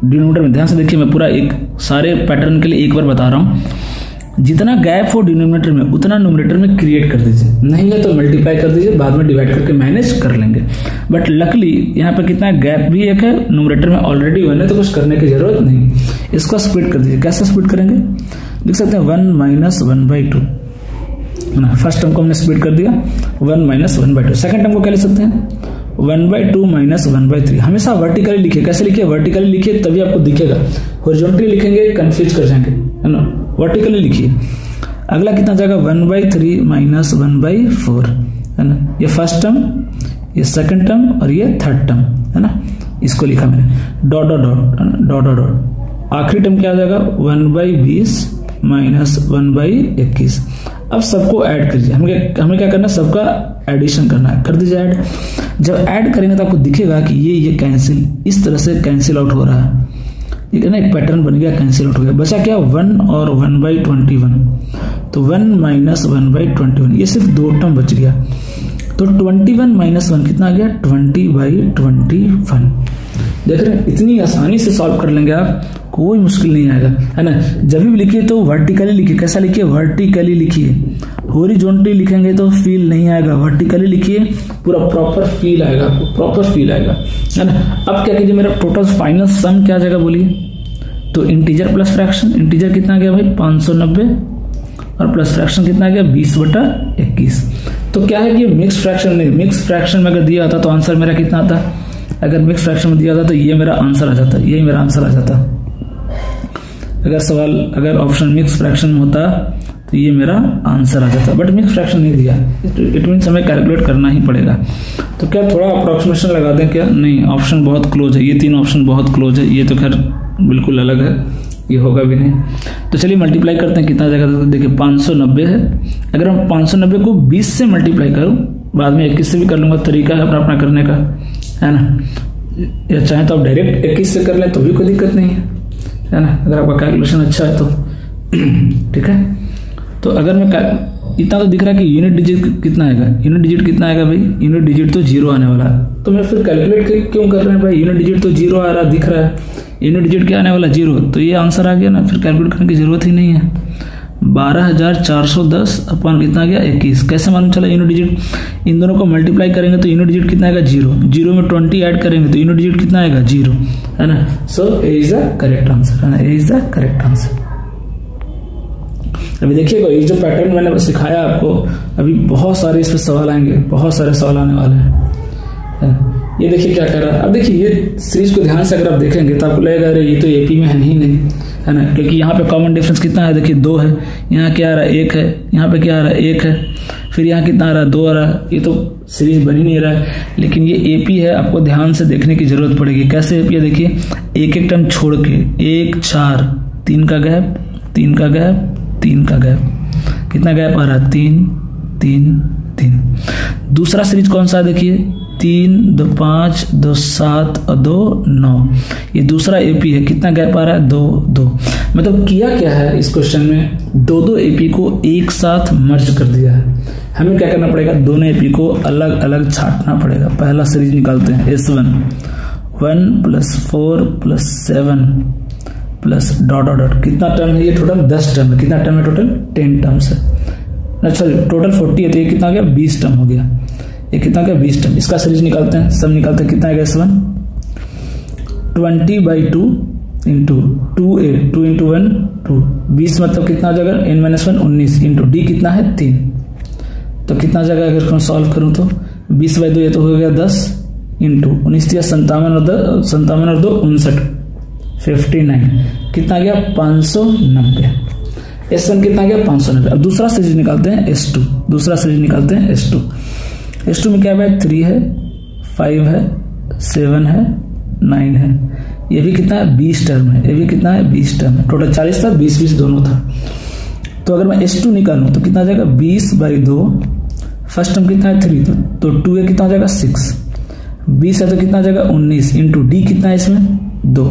डिनोमिनेटर में, ध्यान से देखिए, मैं पूरा एक सारे पैटर्न के लिए एक बार बता रहा हूँ, जितना गैप हो डिनोमिनेटर में उतना न्यूमरेटर में क्रिएट कर दीजिए, नहीं है तो मल्टीप्लाई कर दीजिए, बाद में डिवाइड करके मैनेज कर लेंगे। बट लकली यहाँ पे कितना गैप भी एक है, न्यूमरेटर में ऑलरेडी 1 है, तो कुछ करने की जरूरत नहीं। इसको स्प्लिट कर दीजिए, कैसे स्प्लिट करेंगे, लिख सकते हैं 1 - 1/2 ना। फर्स्ट टर्म को हमने स्प्लिट कर दिया 1 - 1/2, सेकंड टर्म को क्या लिख सकते हैं 1/2 माइनस 1/3। हमेशा वर्टिकली लिखिए। कैसे लिखिए? वर्टिकली लिखिए तभी आपको दिखेगा। हॉरिजॉन्टली लिखेंगे कंफ्यूज कर जाएंगे, है ना। वर्टिकली लिखिए। अगला कितना जाएगा? 1/3 माइनस 1/4, है ना। ये फर्स्ट टर्म, ये सेकंड टर्म और ये थर्ड टर्म, है ना। इसको लिखा मैंने dot dot dot, dot dot dot. आखिरी टर्म क्या आ जाएगा? 1/20 माइनस 1/21। अब सबको ऐड करिए। हमें क्या करना है? सबका एडिशन करना है। कर दीजिए ऐड। जब ऐड करेंगे तो आपको दिखेगा कि ये कैंसिल, इस तरह से कैंसिल आउट हो रहा है, ठीक है ना। एक पैटर्न बन गया, कैंसिल आउट हो गया। बचा क्या? 1 और 1/21। तो 1 माइनस 1/21, ये सिर्फ 2 टर्म बच गया। तो 21 माइनस 1 कितना आ गया? 20/21। देख रहे हैं, इतनी आसानी से सॉल्व कर लेंगे आप, कोई मुश्किल नहीं आएगा, है ना। जब भी लिखिए तो वर्टिकली लिखिए। कैसा लिखिए? वर्टिकली लिखिए। हॉरिजॉन्टली लिखेंगे तो फील नहीं आएगा। वर्टिकली लिखिए, पूरा प्रॉपर फील आएगा आपको, प्रॉपर फील आएगा, है ना। अब क्या कीजिए? मेरा टोटल फाइनल सम क्या आ जाएगा बोलिए? तो इंटीजर प्लस फ्रैक्शन, इंटीजर कितना आ गया भाई? 590 और प्लस फ्रैक्शन कितना आ गया? 20/21। तो क्या है कि मिक्स फ्रैक्शन नहीं, मिक्स फ्रैक्शन में अगर दिया होता तो आंसर मेरा कितना आता? अगर मिक्स फ्रैक्शन में दिया होता तो ये मेरा आंसर आ जाता, यही मेरा आंसर आ जाता। अगर ऑप्शन मिक्स फ्रैक्शन में होता तो ये मेरा आंसर आ जाता, बट मिक्स फ्रैक्शन नहीं दिया। इट मीन्स हमें कैलकुलेट करना ही पड़ेगा। तो क्या थोड़ा अप्रोक्सीमेशन लगा दें क्या? नहीं, ऑप्शन बहुत क्लोज है, ये 3 ऑप्शन बहुत क्लोज है। ये तो खैर बिल्कुल अलग है, ये होगा भी नहीं। तो चलिए मल्टीप्लाई करते हैं, कितना जाएगा? तो देखिए 590 है। अगर हम 590 को 20 से मल्टीप्लाई करूं, बाद में 21 से भी कर लूंगा, तरीका है अपना करने का, है ना। या चाहे तो आप डायरेक्ट 21 से कर लें तो भी कोई दिक्कत नहीं है ना, अगर आपका कैलकुलेशन अच्छा है तो ठीक है। तो अगर मैं इतना तो दिख रहा है कि यूनिट डिजिट कितना आएगा? यूनिट डिजिट कितना आएगा भाई? यूनिट डिजिट तो 0 आने वाला है। तो मैं फिर कैलकुलेट क्यों कर रहे हैं भाई? यूनिट डिजिट तो 0 आ रहा दिख रहा है, यूनिट डिजिट क्या आने वाला? 0। तो ये आंसर आ गया ना, फिर कैलकुलेट करने की जरूरत ही नहीं है। 12,410 अपन कितना आ गया? 21। कैसे मालूम चला यूनिट डिजिट? इन दोनों को मल्टीप्लाई करेंगे तो यूनिट डिजिट कितना आएगा? 0। 0 में 20 ऐड करेंगे तो यूनिट डिजिट कितना आएगा? 0, है ना। सो ए इज द करेक्ट आंसर, है ना। ए इज द करेक्ट आंसर। अभी देखिएगा, ये जो पैटर्न मैंने सिखाया आपको, अभी बहुत सारे इस पर सवाल आएंगे, बहुत सारे सवाल आने वाले हैं। ये देखिए क्या कर रहा है। अब देखिए ये सीरीज को ध्यान से अगर आप देखेंगे तो आपको लगेगा अरे ये तो एपी में है ही नहीं, है ना, क्योंकि यहाँ पे कॉमन डिफरेंस कितना है? देखिए 2 है, यहाँ क्या आ रहा है? 1 है, यहाँ पे क्या आ रहा है? 1 है, फिर यहाँ कितना आ रहा है? 2 आ रहा है। ये तो सीरीज बन ही नहीं रहा है, लेकिन ये एपी है, आपको ध्यान से देखने की जरूरत पड़ेगी। कैसे एपी है? देखिए एक एक टर्म छोड़ के 1 4 3 का गैप, 3 का गैप, 3 का गैप, कितना गैप आ रहा है? 3 3 3। दूसरा सीरीज कौन सा है? देखिए 3 2 5 2 7 और 2 9। ये दूसरा एपी है, कितना गैप आ रहा है? 2 2। मतलब किया क्या है इस क्वेश्चन में? 2 एपी को एक साथ मर्ज कर दिया है। हमें क्या करना पड़ेगा? दोनों एपी को अलग अलग छांटना पड़ेगा। पहला सीरीज निकालते हैं, S1 1 + 4 + 7 plus dot dot dot. कितना टर्म है? ये टोटल 10 टर्म है। कितना टर्म है? टोटल 10 टर्म्स है। अच्छा टोटल 40 है, तो ये कितना हो गया? 20 टर्म हो गया। ये कितना हो गया? 20 टर्म। इसका सीरीज निकालते हैं, सब निकालते हैं। कितना आएगा? S1 20/2 into 2a 2 into 1 2। 20 मतलब कितना हो जाएगा? n-1 19 इंटू डी कितना है? 3। तो कितना हो जाएगा अगर मैं सॉल्व करूं तो? 20/2 ये तो हो गया 10 इंटू 19 दिया 57 और 2 59, 59 कितना गया? 590। S1 कितना गया? 590। अब दूसरा सीरीज निकालते हैं S2। दूसरा सीरीज निकालते हैं S2। S2 में क्या है? 3 है, 5 है, 7 है, 9 है। ये भी कितना है? 20 टर्म है। ये भी कितना है? 20 टर्म है। टोटल 40 था, 20 दोनों था। तो अगर मैं S2 निकालूं तो कितना आ जाएगा? 20/2। फर्स्ट टर्म कितना है? 3, तो 2 है, कितना आ जाएगा? 6। 20 है तो कितना आ जाएगा? 19 इंटू डी कितना है इसमें? 2,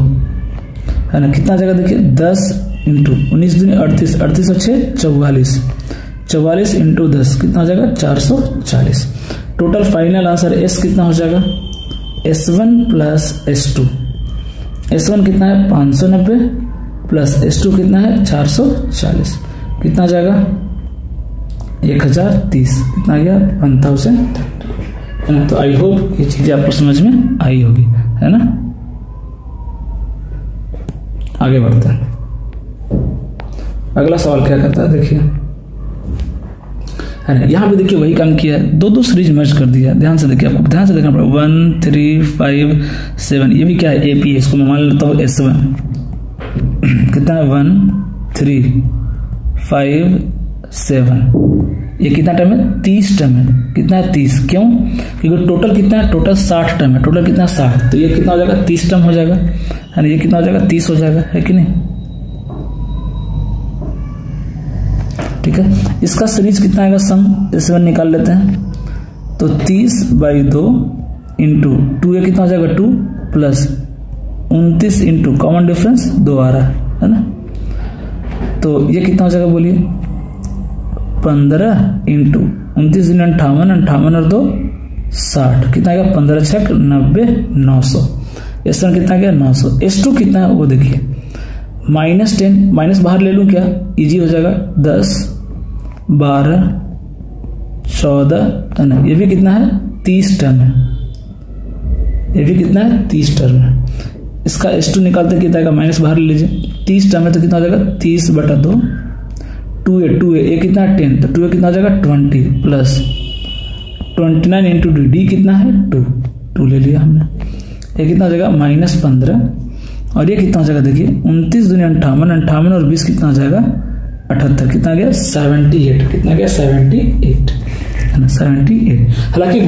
है ना। कितना आ जाएगा? देखिए 10 इंटू 19 दूनी 38, 38 और 6 44, 44 इंटू 10 कितना हो जाएगा? 440। टोटल फाइनल आंसर S कितना हो जाएगा? S1 plus S2। S1 कितना है? 590 प्लस S2 कितना है? 440। कितना आ जाएगा? 1030। कितना आ गया? 1030, है ना। तो आई होप ये चीजें आपको समझ में आई होगी, है ना। आगे बढ़ते हैं। अगला सवाल क्या करता है? देखिए है ना। यहाँ पे देखिए वही काम किया है, दो सीरीज मर्ज कर दिया। ध्यान से देखिए, आपको ध्यान से देखना पड़ेगा। 1 3 5 7, ये भी क्या है, AP है। इसको मैं मान लेता हूँ S1। कितना है, 1 3 5 7। ये कितना टर्म है, 30 टर्म है। कितना है, 30। क्यों, क्योंकि टोटल कितना है, टोटल 60 टर्म है। टोटल कितना, 60। तो ये कितना हो जाएगा, 30 टर्म हो जाएगा, है ना। ये कितना हो जाएगा, 30 हो जाएगा, है कि नहीं। ठीक है, इसका सीरीज कितना आएगा, सम S1 निकाल लेते हैं। तो 30/2 इंटू 2, ये कितना हो जाएगा, 2 प्लस 29 इंटू कॉमन डिफरेंस 2 आ रहा है ना। तो ये कितना हो जाएगा, बोलिए, 15 इंटू 29 दिन 58, 58 और 2 60। कितना आएगा, 15 छक 90, 900। S1 कितना गया, 900। S2 कितना है वो देखिए, -10, माइनस बाहर ले लूं क्या, इजी हो जाएगा। 10 12 14, है ना। ये भी कितना है, 30 टर्म है। ये भी कितना है, 30 टर्म है। इसका S2 निकालते कितना आएगा, माइनस बाहर ले लीजिए। 30 टर्म है तो कितना हो जाएगा, 30/2, 2 है, ये कितना है, 10। तो 2 कितना हो जाएगा, 20 प्लस 29 इंटू D कितना है, 2 ले लिया हमने। ये कितना हो जाएगा, -15। और ये कितना हो जाएगा, देखिए 29 दूनी 58, 58 और 20 कितना हो जाएगा, 78। कितना गया, 78। कितना गया, 78, है ना, 78। हालांकि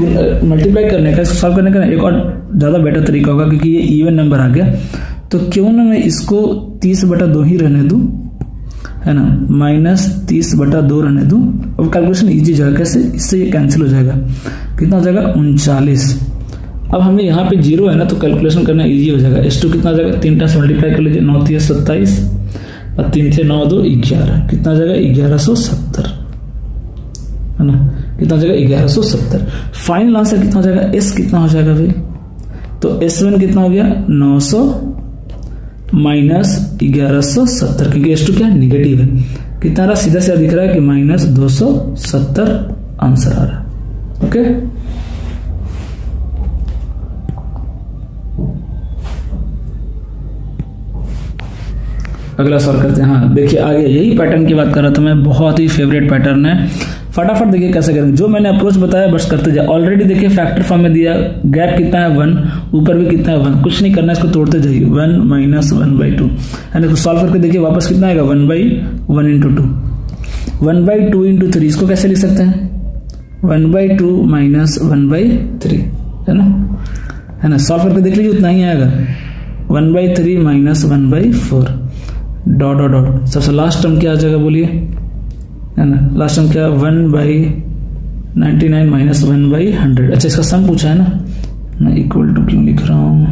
मल्टीप्लाई करने का, इसको सॉल्व करने का एक और ज़्यादा बेटर तरीका होगा, क्योंकि ये इवन नंबर आ गया। तो क्यों ना मैं इसको 30/2 ही रहने दूं, है ना, -30/2 रहने दूं। अब कैलकुलेशन इजी जाएगा, कैसे, इससे ये कैंसिल हो जाएगा। कितना हो जाएगा, 39। अब हमें यहाँ पे 0 है ना, तो कैलकुलेशन करना इजी हो जाएगा। S2 कितना हो जाएगा, 3 टाइम्स मल्टीप्लाई कर लीजिए, 9 3 27 और 3 थे 9 2 11। कितना हो जाएगा, 1170, है ना। कितना हो जाएगा, 1170। फाइनल आंसर कितना हो जाएगा, S कितना हो जाएगा भाई, तो S1 कितना हो गया, 900 - 1170, क्योंकि S2 क्या है, निगेटिव है। कितना रहा, सीधा सीधा दिख रहा है कि -270 आंसर आ रहा है। ओके, अगला सॉल्व करते हैं। हाँ देखिए, आगे यही पैटर्न की बात कर रहा था मैं, बहुत ही फेवरेट पैटर्न है। फटाफट देखिए कैसे करेंगे, जो मैंने अप्रोच बताया बस करते जाए। ऑलरेडी देखिए फैक्टर फॉर्म में दिया, गैप कितना है, 1, ऊपर भी कितना है, 1। कुछ नहीं करना है, इसको तोड़ते जाइए, 1 - 1/2, है ना। सॉल्व करके देखिए वापस कितना आएगा, 1/1 इंटू 2, 1/2 इंटू 3। इसको कैसे लिख सकते हैं, 1/2 - 1/3, है ना। सॉल्व करके देख लीजिए, उतना ही आएगा, 1/3 - 1/4, डॉट डॉट डॉट। सबसे लास्ट टर्म क्या आ जाएगा, बोलिए, है ना। लास्ट टर्म क्या, 1/99 - 1/100। अच्छा, इसका सम पूछा है ना, इक्वल टू क्यों लिख रहा हूँ,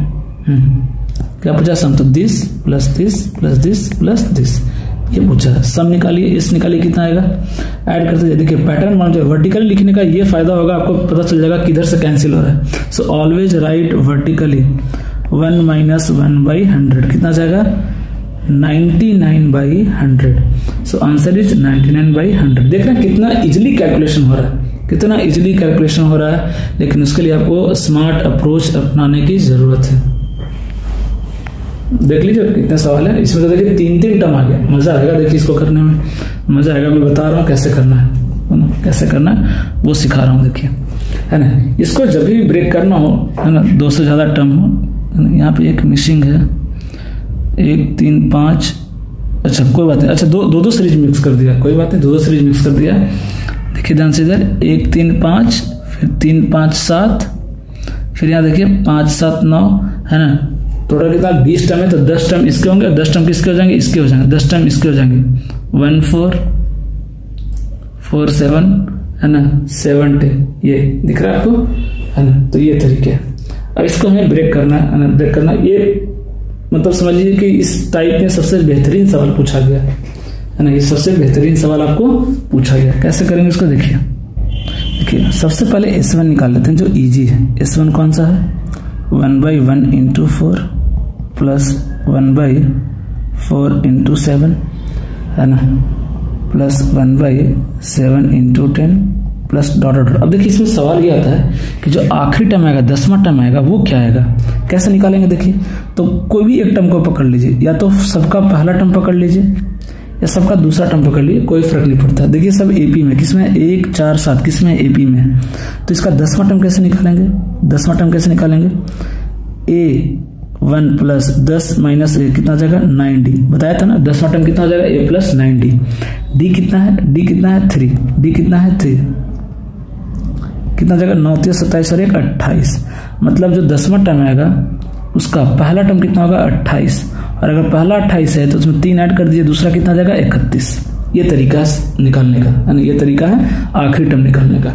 क्या पूछा, सम। तो this plus this plus this plus this, ये पूछा है। सम निकालिए, इस निकालिए, कितना आएगा, ऐड करते जाइए। देखिए पैटर्न मान जाए, वर्टिकली लिखने का ये फायदा होगा, आपको पता चल जाएगा किधर से कैंसिल हो रहा है। सो ऑलवेज राइट वर्टिकली, 1 - 1/100 कितना जाएगा, 99/100। So answer is 99/100। देख रहे हैं कितना इजिली कैलकुलेशन हो रहा है, कितना इजिली कैलकुलेशन हो रहा है। लेकिन उसके लिए आपको स्मार्ट अप्रोच अपनाने की जरूरत है। देख लीजिए कितने सवाल है इसमें। तो देखिए 3 टर्म आ गया, मजा आएगा। देखिए इसको करने में मजा आएगा। मैं बता रहा हूँ कैसे करना है ना, कैसे करना है वो सिखा रहा हूँ। देखिए, है ना। इसको जब भी ब्रेक करना हो, है ना, 2 से ज्यादा टर्म हो। यहाँ पे एक मिसिंग है, 1 3 5। अच्छा कोई बात नहीं, अच्छा दो सीरीज मिक्स कर दिया, कोई बात नहीं, 2 सीरीज मिक्स कर दिया। देखिए ध्यान से, इधर 1 3 5, फिर 3 5 7, फिर यहाँ देखिए 5 7 9, है ना। टोटल कितना, 20 टर्म है, तो 10 टर्म इसके होंगे, 10 टर्म किसके हो जाएंगे, इसके हो जाएंगे, 10 टर्म इसके हो जाएंगे। 1 4 4 7, है ना, 70। ये दिख रहा है आपको, है ना। तो ये तरीके है। अब इसको हमें ब्रेक करना है ना, ब्रेक करना। ये मतलब समझ लीजिए कि इस टाइप में सबसे बेहतरीन सवाल पूछा गया, है ना। ये सबसे बेहतरीन सवाल आपको पूछा गया। कैसे करेंगे इसको, देखिए सबसे पहले S1 निकाल लेते हैं, जो इजी है। S1 कौन सा है, 1/1 इंटू 4 प्लस 1/4 इंटू 7, है ना, plus 1/7 into 10 plus dot dot. अब देखिए इसमें सवाल ये आता है कि जो आखिरी टर्म आएगा, 10वां टर्म आएगा, वो क्या आएगा, कैसे निकालेंगे। देखिए तो कोई भी एक टर्म को पकड़ लीजिए, या तो सबका पहला टर्म पकड़ लीजिए, या सबका दूसरा टर्म पकड़ लिए, कोई फर्क नहीं पड़ता। देखिए सब एपी में, किसमें 1 4 7 किसमें एपी में है। तो इसका 10वां टर्म कैसे निकालेंगे, 10वां टर्म कैसे निकालेंगे, a1 प्लस 10 माइनस a कितना हो जाएगा 9d, बताया था ना 10वां टर्म कितना हो जाएगा a प्लस 9d। d कितना है, d कितना है 3, d कितना है 3, कितना जाएगा 9 3 27 और 1 28। मतलब जो 10वां टर्म आएगा उसका पहला टर्म कितना होगा 28, और अगर पहला 28 है तो उसमें 3 ऐड कर दीजिए, दूसरा कितना आ जाएगा 31। ये तरीका निकालने का, यानी ये तरीका है आखिरी टर्म निकालने का।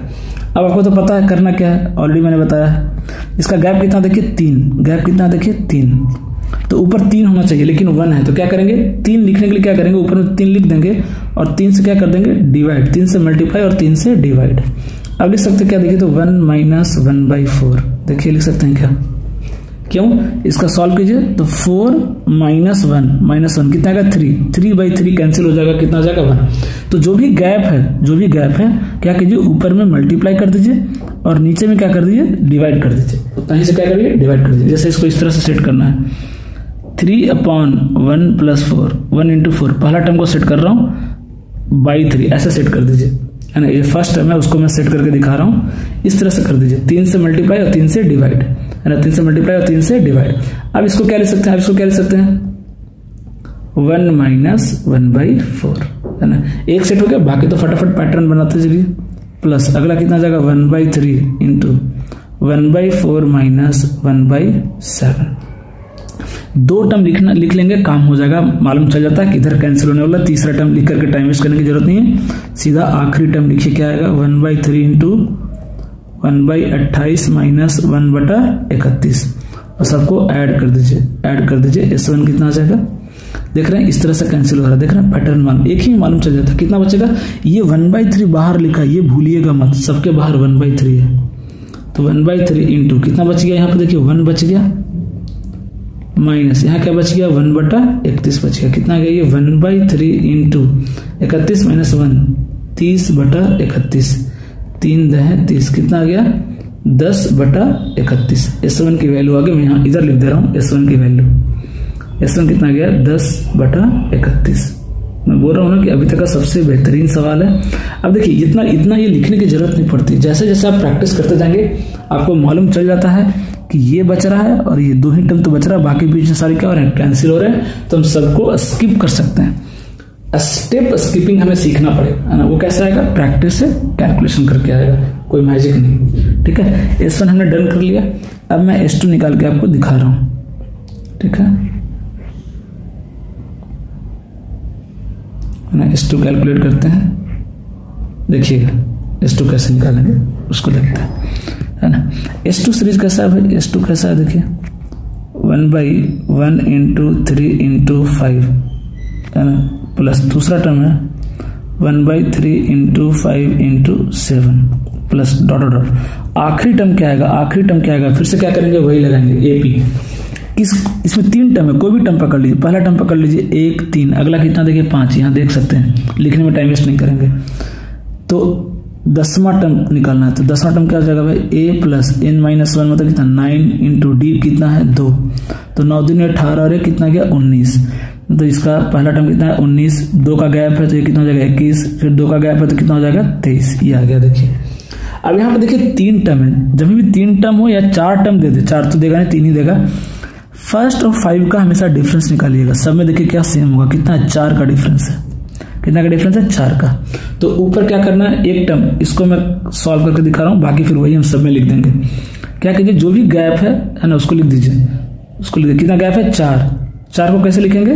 अब आपको तो पता है करना क्या है, ऑलरेडी मैंने बताया। इसका गैप कितना देखिए 3, गैप कितना देखिए 3, तो ऊपर 3 होना चाहिए लेकिन 1 है, तो क्या करेंगे 3 लिखने के लिए क्या करेंगे, ऊपर में 3 लिख देंगे और 3 से क्या कर देंगे डिवाइड, 3 से मल्टीप्लाई और 3 से डिवाइड। अब लिख सकते हैं क्या, देखिए तो 1 माइनस 1/4, देखिए लिख सकते हैं क्या, क्यों, इसका सॉल्व कीजिए तो 4 माइनस 1 कितना आएगा 3, 3/3 कैंसिल हो जाएगा, कितना आ जाएगा 1। तो जो भी गैप है क्या कीजिए ऊपर में मल्टीप्लाई कर दीजिए और नीचे में क्या कर दीजिए डिवाइड कर दीजिए, तो कहीं से क्या करिए डिवाइड कर दीजिए। जैसे इसको इस तरह से सेट करना है 3/1 प्लस 4, 1 इंटू 4, पहला टर्म को सेट कर रहा हूं बाई 3, ऐसे सेट कर दीजिए, है ना। ये फर्स्ट टर्म है उसको मैं सेट करके दिखा रहा हूं, इस तरह से कर दीजिए, 3 से मल्टीप्लाई और 3 से डिवाइड, है ना, 3 से मल्टीप्लाई और 3 से डिवाइड। अब इसको क्या लिख सकते हैं, अब इसको क्या लिख सकते हैं 1 माइनस 1/4, है ना। एक सेट हो गया, बाकी तो फटाफट पैटर्न बनाते चलिए। प्लस अगला कितना आ जाएगा 1/3 इंटू 1/4 माइनस 1/7। 2 टर्म लिख लेंगे, काम हो जाएगा, मालूम चल जाता है किधर कैंसिल होने वाला। तीसरा टर्म लिख करके टाइम वेस्ट करने की जरूरत नहीं है, सीधा आखिरी टर्म लिखिए, क्या आएगा 1/3 इंटू 1/28 माइनस 1/31, और सबको ऐड कर दीजिए, S1 कितना आ जाएगा, देख रहे हैं इस तरह से कैंसिल हो रहा है, देख रहे हैं पैटर्न मालूम, एक ही मालूम चल जाता है। कितना बचेगा, ये 1/3 बाहर लिखा, ये भूलिएगा मत, सबके बाहर 1/3 है, तो 1/3 इंटू कितना बच गया, यहाँ पे देखिए 1 बच गया, माइनस यहाँ क्या बच गया 1/31 बच गया, कितना गया ये 1/3 इंटू 31 माइनस 1 30/31, 3 × 30 कितना आ गया 10/31। S1 की वैल्यू आ गई, मैं यहाँ इधर लिख दे रहा हूँ S1 की वैल्यू, S1 कितना गया 10/31। मैं बोल रहा हूँ ना कि अभी तक का सबसे बेहतरीन सवाल है। अब देखिए इतना ये लिखने की जरूरत नहीं पड़ती, जैसे जैसे आप प्रैक्टिस करते जाएंगे आपको मालूम चल जाता है कि ये बच रहा है और ये 2 ही टर्म तो बच रहा है, बाकी बीच में सारे क्या हो रहे हैं कैंसिल हो रहे हैं, तो हम सबको स्किप कर सकते हैं। स्टेप स्किपिंग हमें सीखना पड़ेगा, है ना। वो कैसे आएगा, प्रैक्टिस से कैलकुलेशन करके आएगा, कोई मैजिक नहीं, ठीक है। S1 हमने डन कर लिया, अब मैं S2 निकाल के आपको दिखा रहा हूं, ठीक है ना। S2 कैलकुलेट करते हैं, देखिएगा S2 कैसे निकालेंगे उसको देखते हैं, है ना। S2 सीरीज कैसा है भाई, S2 कैसा है देखिए 1/1 इंटू 3 इंटू 5, है ना, प्लस दूसरा टर्म है 1/3 into 5 into 7 plus dot dot. आखिरी टर्म क्या आएगा, फिर से क्या करेंगे वही लगाएंगे AP। इसमें 3 टर्म है, कोई भी टर्म पकड़ लीजिए, पहला टर्म पकड़ लीजिए 1 3, अगला कितना देखिए 5, यहाँ देख सकते हैं, लिखने में टाइम वेस्ट नहीं करेंगे। तो 10वां टर्म निकालना है, तो 10वां टर्म क्या हो जाएगा भाई A प्लस n माइनस 1 मतलब कितना 9 इंटू D कितना है 2, तो 9 दूनी 18 और कितना गया 19, तो इसका पहला टर्म कितना है 19, 2 का गैप है तो ये कितना हो जाएगा 21, फिर 2 का गैप है तो कितना हो जाएगा 23, ये आ गया देखिए। अब यहाँ पे देखिए 3 टर्म है, जब भी 3 टर्म हो या 4 टर्म दे दे, 4 तो देगा नहीं 3 ही देगा, फर्स्ट और 5 का हमेशा डिफरेंस निकालिएगा, सब में देखिए क्या सेम होगा, कितना 4 का डिफरेंस है, कितना का डिफरेंस है 4 का। तो ऊपर क्या करना है, एक टर्म इसको मैं सॉल्व करके दिखा रहा हूं, बाकी फिर वही हम सब में लिख देंगे। क्या कीजिए जो भी गैप है ना उसको लिख दीजिए, उसको लिख दीजिए, कितना गैप है 4 को कैसे लिखेंगे,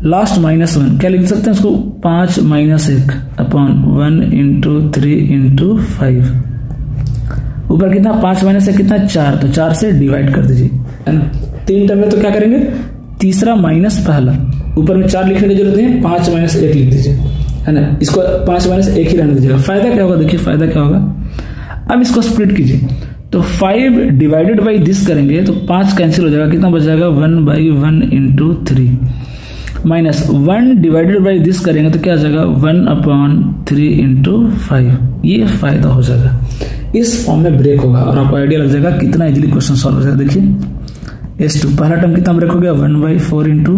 लास्ट -1 क्या लिख सकते हैं उसको 5 - 1 अपॉन 1 इंटू 3 इंटू 5, ऊपर कितना 5 - 1 कितना 4, तो 4 से डिवाइड कर दीजिए, है ना। 3 टर्म में तो क्या करेंगे, तीसरा माइनस पहला, ऊपर में 4 लिखने की जरूरत नहीं है, 5 - 1 लिख दीजिए, है ना। इसको 5 - 1 ही रहने दीजिएगा। फायदा क्या होगा, देखिए फायदा क्या होगा, अब इसको स्प्लिट कीजिए, तो 5 डिवाइडेड बाई दिस करेंगे तो 5 कैंसिल हो जाएगा, कितना बच जाएगा 1/1 into 3, minus 1 divided by this करेंगे तो क्या आ जाएगा 1/3 इंटू 5, ये फायदा हो जाएगा। इस फॉर्म में ब्रेक होगा और आपको आइडिया लग जाएगा कितना इजीली क्वेश्चन सॉल्व हो जाएगा। देखिए S2 पहला टर्म कितना ब्रेक हो गया 1/4 इंटू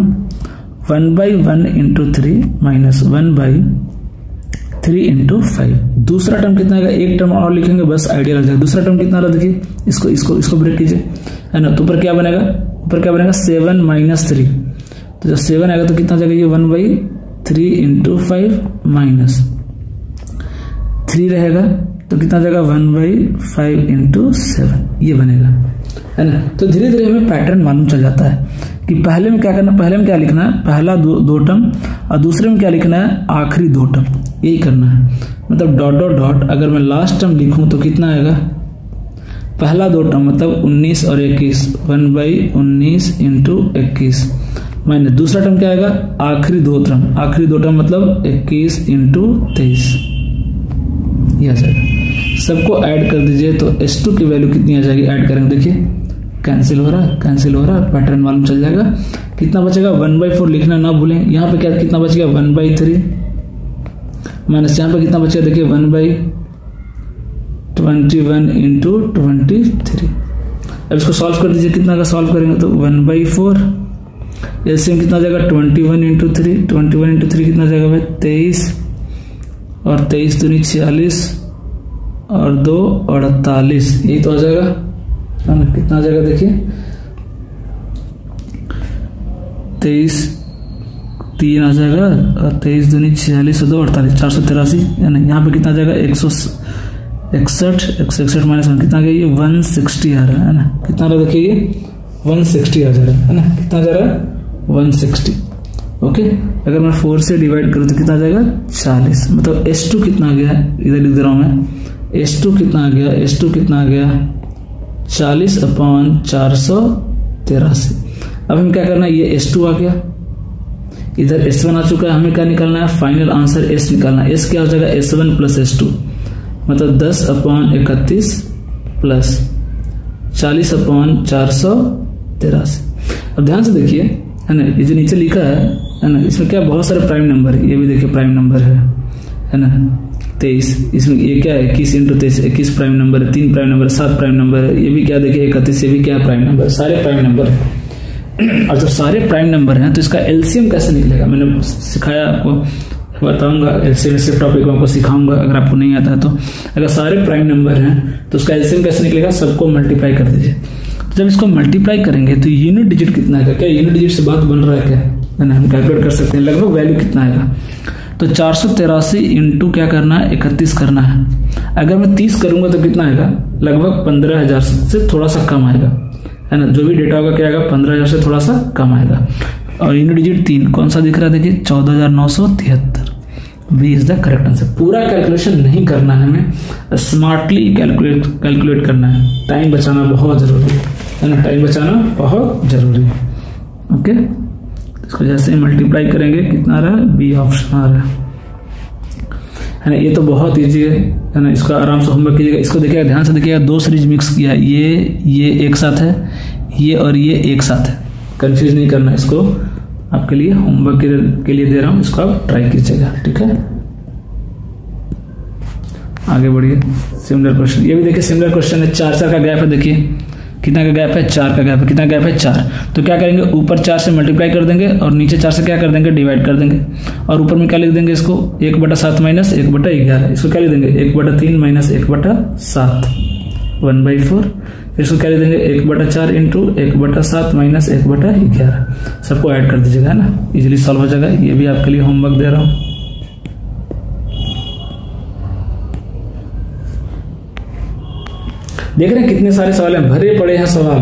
1/1 इंटू 3 माइनस 1/3 इंटू 5। दूसरा टर्म कितना आएगा, एक टर्म और लिखेंगे बस आइडिया लग जाएगा। दूसरा टर्म कितना रहा देखिए, इसको ब्रेक कीजिए, है ना। तो ऊपर क्या बनेगा, 7 माइनस 3। तो जब 7 आएगा तो कितना जाएगा, ये 1/3 इंटू 5 माइनस 3 रहेगा तो कितना जाएगा 1/5 इंटू 7, ये बनेगा, है ना। तो धीरे धीरे हमें पैटर्न मालूम चल जाता है कि पहले में क्या करना, पहले में क्या लिखना है, पहला दो टर्म, और दूसरे में क्या लिखना है, आखिरी 2 टर्म, यही करना है। मतलब डॉट डॉट डॉट, अगर मैं लास्ट टर्म लिखूं तो कितना आएगा, पहला 2 टर्म मतलब 19 और 21, 1/19 इंटू 21 माइनस दूसरा टर्म क्या आएगा, आखिरी 2 टर्म मतलब 21 इंटू 23, ये आ जाएगा। सबको ऐड कर दीजिए तो S2 की वैल्यू कितनी आ जाएगी, ऐड करेंगे देखिए कैंसिल हो रहा है, पैटर्न मालूम चल जाएगा। कितना बचेगा, 1/4 लिखना ना भूलें। यहाँ पे क्या कितना बचेगा, 1/3 माइनस यहाँ पे कितना बचेगा देखिए 1/21 इंटू 23। अब इसको सॉल्व कर दीजिए, कितना का सॉल्व करेंगे तो 1/4, एलसीएम कितना जाएगा 21 इंटू 3, 21 इंटू 3 कितना जाएगा भाई 23, और 23 दूनी 46 और 2 48, यही तो आ जाएगा, कितना आ जाएगा देखिए 23 3 आ जाएगा, और 23 दूनी 46 और 2 48, 483, यानी यहाँ पे कितना आ जाएगा 161 माइनस 1 कितना आ गया, ये 160 आ रहा है ना, कितना आ रहा है देखिए ये 160 आ जा रहा है ना, कितना आ जा रहा है 160। ओके, अगर मैं 4 से डिवाइड करूँ तो कितना आ जाएगा 40, मतलब S2 कितना आ गया, इधर लिख दे रहा हूँ मैं, S2 कितना आ गया 40/483। अब हम क्या करना है, ये S2 आ गया, इधर S1 आ चुका है, हमें क्या निकालना है, फाइनल आंसर S निकालना है। S क्या हो जाएगा, S1 प्लस S2 मतलब 10/31 प्लस 40/483। अब ध्यान से देखिए, है ना, ये जो नीचे लिखा है ना, इसमें क्या बहुत सारे प्राइम नंबर है, ये भी देखिए प्राइम नंबर है ना 23, इसमें ये क्या है 21 इंटू 23, 21 प्राइम नंबर है, 3 प्राइम नंबर, 7 प्राइम नंबर है, ये भी क्या देखिए 31, ये भी क्या प्राइम नंबर है, सारे प्राइम नंबर है। और जब सारे प्राइम नंबर हैं तो इसका एलसीएम कैसे निकलेगा, मैंने सिखाया आपको, बताऊंगा एलसीएम सिर्फ टॉपिक में आपको सिखाऊंगा, अगर आपको नहीं आता है तो। अगर सारे प्राइम नंबर हैं तो उसका एलसीएम कैसे निकलेगा, सबको मल्टीप्लाई कर दीजिए। जब इसको मल्टीप्लाई करेंगे तो यूनिट डिजिट कितना आएगा, क्या यूनिट डिजिट से बात बन रहा है क्या, है ना, हम कैलकुलेट कर सकते हैं लगभग वैल्यू कितना आएगा। तो 483 इंटू क्या करना है 31 करना है। अगर मैं 30 करूंगा तो कितना आएगा, लगभग 15,000 से थोड़ा सा कम आएगा, है ना, जो भी डेटा होगा क्या आएगा 15,000 से थोड़ा सा कम आएगा। और यूनिट डिजिट 3 कौन सा दिख रहा है देखिए 14,973, B is the correct answer. पूरा कैलकुलेशन नहीं करना है हमें, स्मार्टली कैलकुलेट करना है, टाइम बचाना बहुत जरूरी है ना, टाइम बचाना बहुत जरूरी है। ओके, इसको जैसे ही मल्टीप्लाई करेंगे कितना आ रहा है, बी ऑप्शन आ रहा है ना। ये तो बहुत ईजी है ना, इसका आराम से होमवर्क कीजिएगा। इसको देखिएगा, ध्यान से देखिएगा, 2 सीरीज मिक्स किया, ये एक साथ है, ये और ये एक साथ है, कंफ्यूज नहीं करना। इसको आपके लिए होमवर्क के लिए दे रहा हूं, इसको आप ट्राई कीजिएगा, ठीक है। आगे बढ़िए, सिमिलर क्वेश्चन, ये भी देखिए सिमिलर क्वेश्चन है, 4 का गैप है, देखिए कितना का गैप है, 4 का गैप है, कितना गैप है 4। तो क्या करेंगे, ऊपर 4 से मल्टीप्लाई कर देंगे और नीचे 4 से क्या कर देंगे, डिवाइड कर देंगे। और ऊपर में क्या लिख देंगे, इसको 1/7 माइनस 1/11, इसको क्या लिख देंगे 1/3 माइनस 1/7, 1/4। फिर इसको क्या लिख देंगे 1/4 इंटू 1/7 माइनस 1/11। सबको ऐड कर दीजिएगा, है ना, इजिली सॉल्व हो जाएगा। ये भी आपके लिए होमवर्क दे रहा हूं। देख रहे हैं कितने सारे सवाल हैं, भरे पड़े हैं सवाल,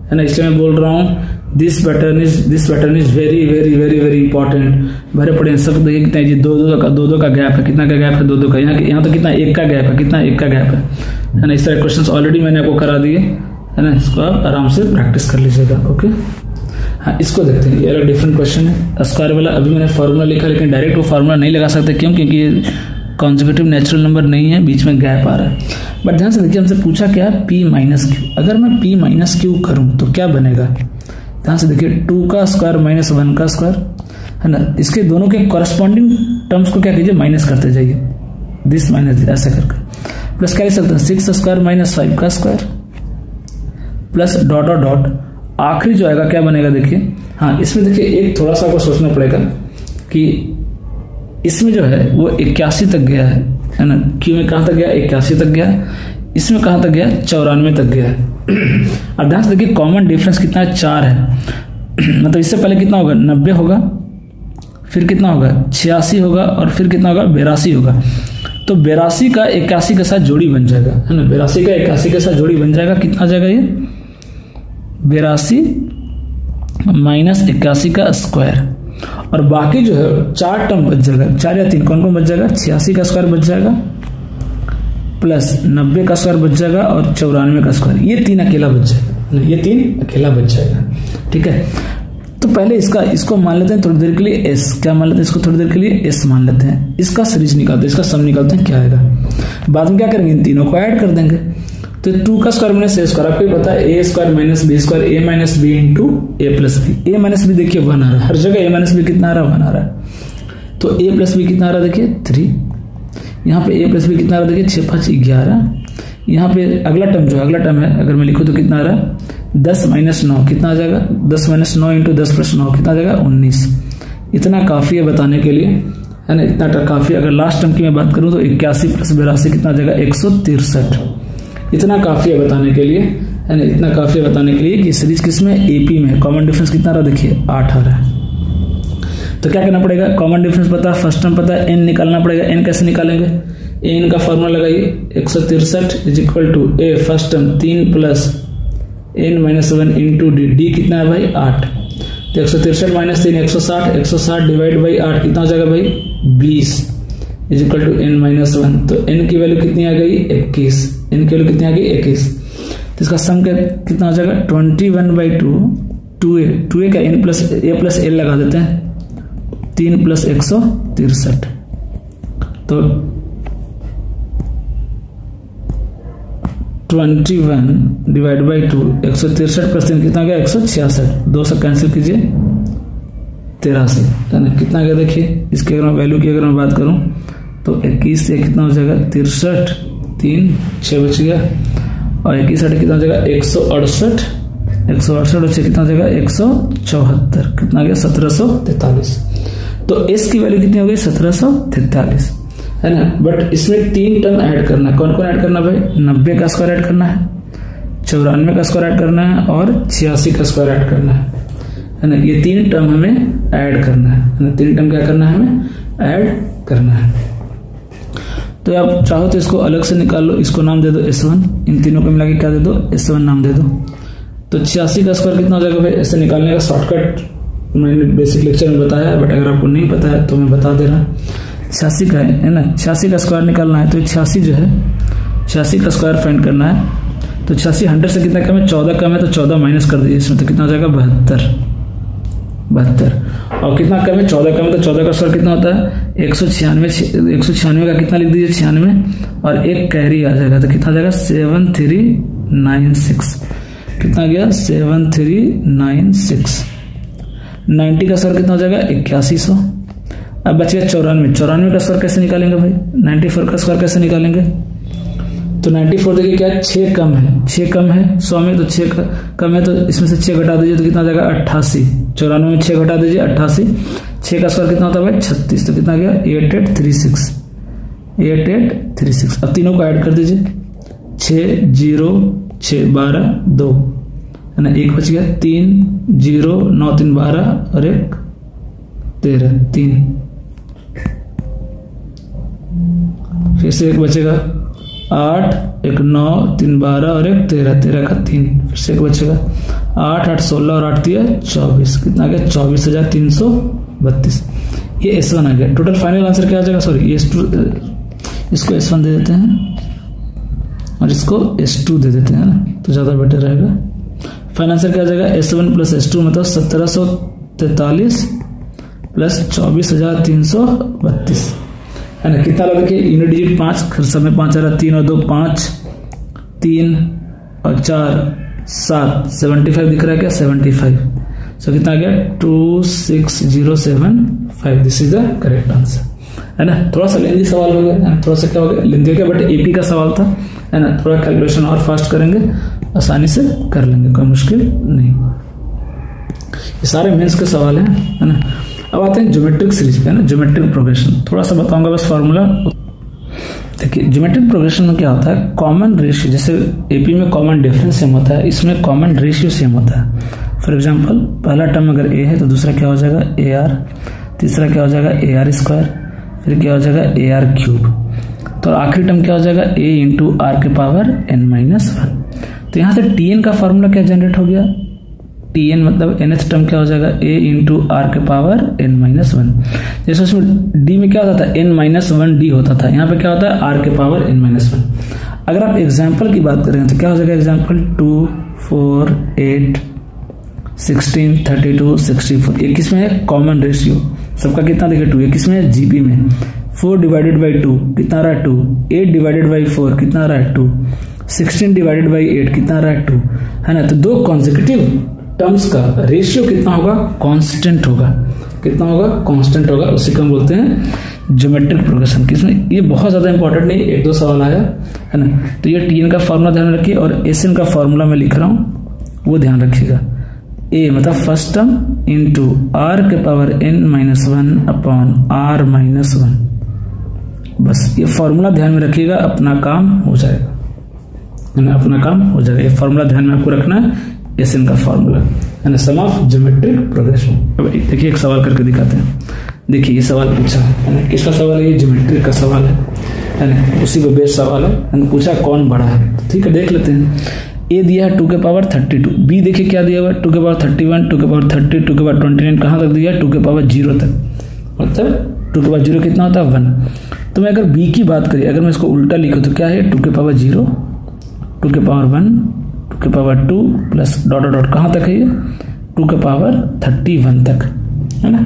है ना, इसलिए मैं बोल रहा हूँ this pattern is very very very very important. भरे पड़े हैं सब, देखिए कितना जी 2 का गैप है, कितना का गैप है 2 का, यहाँ तो कितना 1 का गैप है, कितना 1 का गैप है ना। इस तरह क्वेश्चंस ऑलरेडी मैंने आपको करा दिए, है ना, इसको आप आराम से प्रैक्टिस कर लीजिएगा। ओके, हाँ, इसको देखते हैं, ये अलग डिफरेंट क्वेश्चन है स्क्वायर वाला। अभी मैंने फॉर्मूला लिखा, लेकिन डायरेक्ट वो फॉर्मूला नहीं लगा सकते, क्यों, क्योंकि कॉन्जिक्यूटिव नेचुरल नंबर नहीं है, बीच में गैप आ रहा है। बट ध्यान से देखिए, हमसे पूछा क्या, P माइनस क्यू। अगर मैं P माइनस क्यू करूं तो क्या बनेगा, ध्यान से देखिए, 2 का स्क्वायर माइनस 1 का स्क्वायर, है ना। इसके दोनों के कॉरस्पॉन्डिंग टर्म्स को क्या कीजिए, माइनस करते जाइए, दिस माइनस ऐसे करके। प्लस क्या लिख सकते हैं, 6 स्क्वायर माइनस 5 का स्क्वायर, प्लस डॉट और डॉट, आखिरी जो आएगा क्या बनेगा देखिए। हाँ, इसमें देखिए एक थोड़ा सा आपको सोचना पड़ेगा कि इसमें जो है वो 81 तक गया है ना। क्यू में कहां तक गया? 81 तक गया। इसमें कहां तक गया? 94 तक गया है। अब ध्यान से देखिए कॉमन डिफरेंस कितना है? 4 है। मतलब इससे पहले कितना होगा? 90 होगा, फिर कितना होगा? 86 होगा, और फिर कितना होगा? 82 होगा। तो 82 का 81 के साथ जोड़ी बन जाएगा, है ना। 82 का 81 के साथ जोड़ी बन जाएगा। कितना आ जाएगा ये? 82 माइनस 81 का स्क्वायर। और बाकी जो है 4 टर्म बच जाएगा, 4 या 3, कौन कौन बच जाएगा? 86 का स्क्वायर बच जाएगा, प्लस 90 का स्क्वायर बच जाएगा, और 94 का स्क्वायर। ये 3 अकेला बच जाएगा, ये 3 अकेला बच जाएगा। ठीक है, तो पहले इसको मान लेते हैं थोड़ी देर के लिए एस। क्या मान लेते हैं इसको? थोड़ी देर के लिए एस मान लेते हैं। इसका सीरीज निकालते हैं, इसका सम निकालते हैं, क्या आएगा। बाद में क्या करेंगे? इन तीनों को ऐड कर देंगे। तो 2 का स्क्वायर माइनस ए स्क्वायर, आपको पता है ए square minus B square, A minus B into A plus B. A minus B देखिए 1 आ रहा है, हर जगह ए माइनस बी कितना आ रहा है? 1 आ रहा है। तो ए प्लस बी कितना आ रहा है? देखिए 3। यहाँ पे ए प्लस बी कितना आ रहा है? देखिए 6 5 11। यहाँ पे अगला टर्म जो है, अगला टर्म है, अगर मैं लिखूँ तो कितना आ रहा है? 10 माइनस 9 कितना आ जाएगा? 10 माइनस 9 इंटू 10 प्लस 9 कितना आ जाएगा? 19। इतना काफी है बताने के लिए, है ना। इतना काफी। अगर लास्ट टर्म की मैं बात करूं तो 81 प्लस 82 कितना आ जाएगा? 163। इतना काफी है बताने के लिए, है ना। इतना काफी है बताने के लिए कि सीरीज किसमें? एपी में। कॉमन डिफरेंस कितना रहा? देखिए 8 आ रहा है। तो क्या करना पड़ेगा? कॉमन डिफरेंस पता है, फर्स्ट टर्म पता है, एन निकालना पड़ेगा। एन कैसे निकालेंगे? एन का फॉर्मूला लगाइए, 163 is equal to A first term 3 plus N minus 1 into D. D कितना है भाई? 8। तो 163 माइनस 3 160, 160 डिवाइड बाई 8 कितना हो जाएगा भाई? 20 is equal to N minus 1। तो एन की वैल्यू कितनी आ गई? 21। एन की वैल्यू कितनी आ गई? 21। तो इसका सम कितना हो जाएगा? 21/2 2a का एन प्लस ए प्लस एल लगा देते हैं, 3 प्लस 163। तो 21 डिवाइड बाई 2, 163 प्लस 3 कितना गया? 166। 2 से कैंसिल कीजिए, 83, है ना। कितना गया देखिए, इसके अगर मैं वैल्यू की अगर मैं बात करूं तो 21 से कितना हो जाएगा? 63, 3 6 बच गया, और 21 कितना हो जाएगा? 168, 168 और 6 कितना हो जाएगा? 174। कितना गया? 1743। तो एस की वैल्यू कितनी हो गई? 1743, है ना। बट इसमें 3 टर्म ऐड करना है। कौन कौन ऐड करना भाई? 90 का स्क्वायर ऐड करना है, 94 का स्क्वायर ऐड करना है, और 86 का स्क्वायर ऐड करना है ना। ये 3 टर्म हमें ऐड करना है ना। 3 टर्म क्या करना है? हमें ऐड करना है। तो आप चाहो तो इसको अलग से निकाल लो, इसको नाम दे दो S1, इन तीनों को मिला के क्या दे दो? S1 नाम दे दो। तो 86 का स्क्वायर कितना हो जाएगा भाई? ऐसे निकालने का शॉर्टकट मैंने बेसिक लेक्चर में बताया है, बट अगर आपको नहीं पता है तो मैं बता दे रहा। 86 का है ना, 86 का स्क्वायर निकालना है। तो 86 जो है, 86 का स्क्वायर फाइंड करना है। तो 86 100 से कितना कम है? 14 कम है, तो 14 माइनस कर दीजिए इसमें, तो कितना हो जाएगा? 72। और कितना कम है? 14 कम है, तो 14 का स्क्वायर कितना होता है? 196। 196 का कितना लिख दीजिए? 96, और एक कैरी आ जाएगा, तो कितना आ जाएगा? 7396। कितना गया? 7396। 90 का स्क्वायर कितना हो जाएगा? 8100। अब बच गया 94। 94 का स्क्वायर कैसे निकालेंगे भाई? 94 का स्क्वायर कैसे निकालेंगे? तो 94 देखिए क्या है? 6 कम है, 6 कम है 100 में, तो 6 कम है, तो इसमें से 6 घटा दीजिए, तो कितना आ जाएगा? 88। 94 में 6 घटा दीजिए, 88। 6 का स्क्वायर कितना होता है भाई? 36। तो कितना गया? 8836। 8836। अब तीनों को ऐड कर दीजिए, 6 0 6 12 2, है ना। एक बच गया, 3 0 9 3 12, और एक 13 3। फिर से एक बचेगा 8 1 9 3 12, और एक 13 13 का 3। फिर से एक बचेगा 8 8 16, और 8 3 24। कितना आ गया? 24,332। ये S1 आ गया। टोटल फाइनल आंसर क्या आ जाएगा? सॉरी, इसको S1 दे देते हैं, और इसको S2 दे देते हैं ना, तो ज्यादा बेटर रहेगा। फाइनल आंसर क्या आ जाएगा? S1 प्लस S2 मतलब 1743 प्लस 24,332, है ना। कितना लगा? देखिए यूनिट डिजिट 5, सब में 5 आ रहा, 3 और 2 5, 3 और 4 7, 75 दिख रहा है क्या? 75। सो कितना आ गया? 26075। This is the correct answer, है ना। थोड़ा सा लेंदी सवाल हो गया, थोड़ा सा क्या हो गया? लेंदी हो गया, बट एपी का सवाल था, है ना। थोड़ा कैलकुलेशन और फास्ट करेंगे, आसानी से कर लेंगे, कोई मुश्किल नहीं। ये सारे मेंस के सवाल हैं, है ना। अब आते हैं ज्योमेट्रिक सीरीज पे, है ना, ज्योमेट्रिक प्रोग्रेशन थोड़ा सा बताऊंगा बस फार्मूला। देखिए ज्योमेट्रिक प्रोग्रेशन में क्या होता है, कॉमन रेशियो, जैसे एपी में कॉमन डिफरेंस सेम होता है, इसमें कॉमन रेशियो सेम होता है। फॉर एग्जांपल पहला टर्म अगर ए है तो दूसरा क्या हो जाएगा ए आर, तीसरा क्या हो जाएगा ए आर स्क्वायर, फिर क्या हो जाएगा ए आर क्यूब, तो आखिरी टर्म क्या हो जाएगा ए इंटू आर के पावर एन माइनस 1। तो यहाँ से टी एन का फॉर्मूला क्या जनरेट हो गया, टी एन मतलब nth टर्म क्या हो जाएगा ए इंटू आर के पावर एन माइनस 1। जैसे उसमें डी में क्या होता था एन माइनस 1 डी होता था, यहाँ पे क्या होता है आर के पावर एन माइनस 1। अगर आप एग्जाम्पल की बात करें तो क्या हो जाएगा एग्जाम्पल 2, 4, 8, 16, 32, 64। ये किसमें है कॉमन रेशियो, सबका कितना देखिए 2। ये किसमें है जीपी में। 4 डिवाइडेड बाई 2 कितना रहा है 2, 8 डिवाइडेड बाई 4 कितना रहा है 2, 16 डिवाइडेड बाई 8 कितना रहा है 2, है ना। तो दो कॉन्सेक्यूटिव टर्म्स का रेशियो कितना होगा, कांस्टेंट होगा। कितना होगा, कांस्टेंट होगा। उसी को हम बोलते हैं ज्योमेट्रिक प्रोग्रेशन। किसमें ये बहुत ज्यादा इंपॉर्टेंट नहीं, एक दो सवाल आया है ना। तो ये टी एन का फॉर्मूला ध्यान रखिए और एस एन का फॉर्मूला मैं लिख रहा हूं वो ध्यान रखिएगा। ए मतलब फर्स्ट टर्म इंटू आर के power N minus 1 upon R minus 1। बस ये फॉर्मूला ध्यान में रखिएगा, अपना काम हो जाएगा, है ना, अपना काम हो जाएगा। ये फॉर्मूला ध्यान में आपको रखना है, एस एन का फॉर्मूला, है ना, सम ऑफ ज्योमेट्रिक प्रोग्रेशन। देखिए एक सवाल करके दिखाते हैं। देखिए ये सवाल पूछा है ना, किसका सवाल है, ये ज्योमेट्रिक का सवाल है ना, उसी को बेस्ड सवाल है। पूछा कौन बड़ा है, ठीक है देख लेते हैं। ए दिया है 2 के पावर 32, बी देखिए क्या दिया हुआ है 2 के पावर 31, 2 के पावर 30, 2 के पावर 29, कहाँ तक दिया है 2 के पावर 0 तक, मतलब 2 के पावर 0 कितना होता है 1। तो मैं अगर बी की बात करी, अगर मैं इसको उल्टा लिखूँ तो क्या है 2 के पावर 0, 2 के पावर 1, 2 के पावर 2 प्लस डॉट डॉट कहाँ तक है ये 2 के पावर 31 तक, है ना।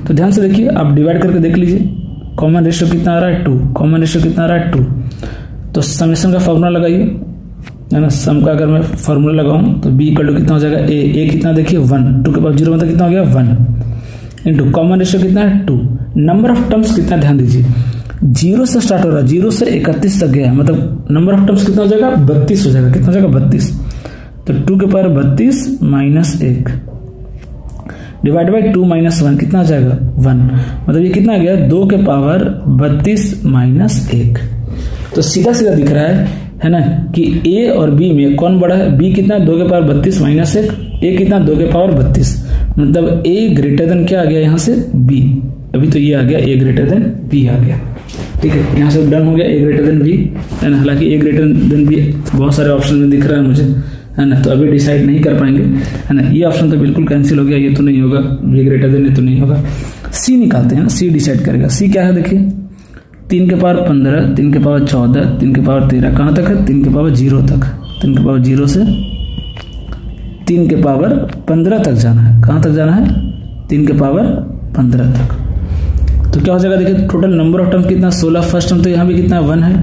तो ध्यान से देखिए, आप डिवाइड करके देख लीजिए, कॉमन रेशियो कितना आ रहा है 2, कॉमन रेशियो कितना आ रहा है 2। तो समेशन का फॉर्मूला लगाइए, है ना। सम का अगर मैं फॉर्मूला लगाऊं तो बी इक्वल टू कितना हो जाएगा ए कितना देखिए 1, 2 के पावर 0 मतलब कितना हो गया 1 इंटू कॉमन रेशियो कितना है 2। नंबर ऑफ टर्म्स कितना ध्यान दीजिए, 0 से स्टार्ट हो रहा है, 0 से 31 तक गया है, मतलब नंबर ऑफ टर्म्स कितना हो जाएगा 32 हो जाएगा। कितना हो जाएगा 32। तो 2 के power 32 minus 1 divide by 2 minus 1 कितना हो जाएगा 1, मतलब ये कितना आ गया 2 के पावर 32 माइनस 1। तो सीधा सीधा दिख रहा है ना, कि ए और बी में कौन बड़ा है, बी कितना 2 के पावर 32 माइनस 1, ए कितना 2 के पावर 32, मतलब ए ग्रेटर देन क्या आ गया यहाँ से बी। अभी तो ये आ गया ए ग्रेटर देन बी आ गया, ठीक है, यहाँ से डन हो गया ए ग्रेटर देन बी, है ना। हालांकि ए ग्रेटर देन बी बहुत सारे ऑप्शन में दिख रहा है मुझे, है ना, तो अभी डिसाइड नहीं कर पाएंगे, है ना। ये ऑप्शन तो बिल्कुल कैंसिल हो गया, ये तो नहीं होगा, बी ग्रेटर देन ये तो नहीं होगा। सी निकालते हैं ना, सी डिसाइड करेगा। सी क्या है देखिए 3 के पावर 15, 3 के पावर 14, 3 के पावर 13 कहाँ तक है 3 के पावर 0 तक, 3 के पावर 0 से 3 के पावर 15 तक जाना है। कहाँ तक जाना है 3 के पावर 15 तक। तो क्या हो जाएगा देखिए टोटल नंबर ऑफ टर्म कितना 16, फर्स्ट टर्म तो यहाँ भी कितना 1 है,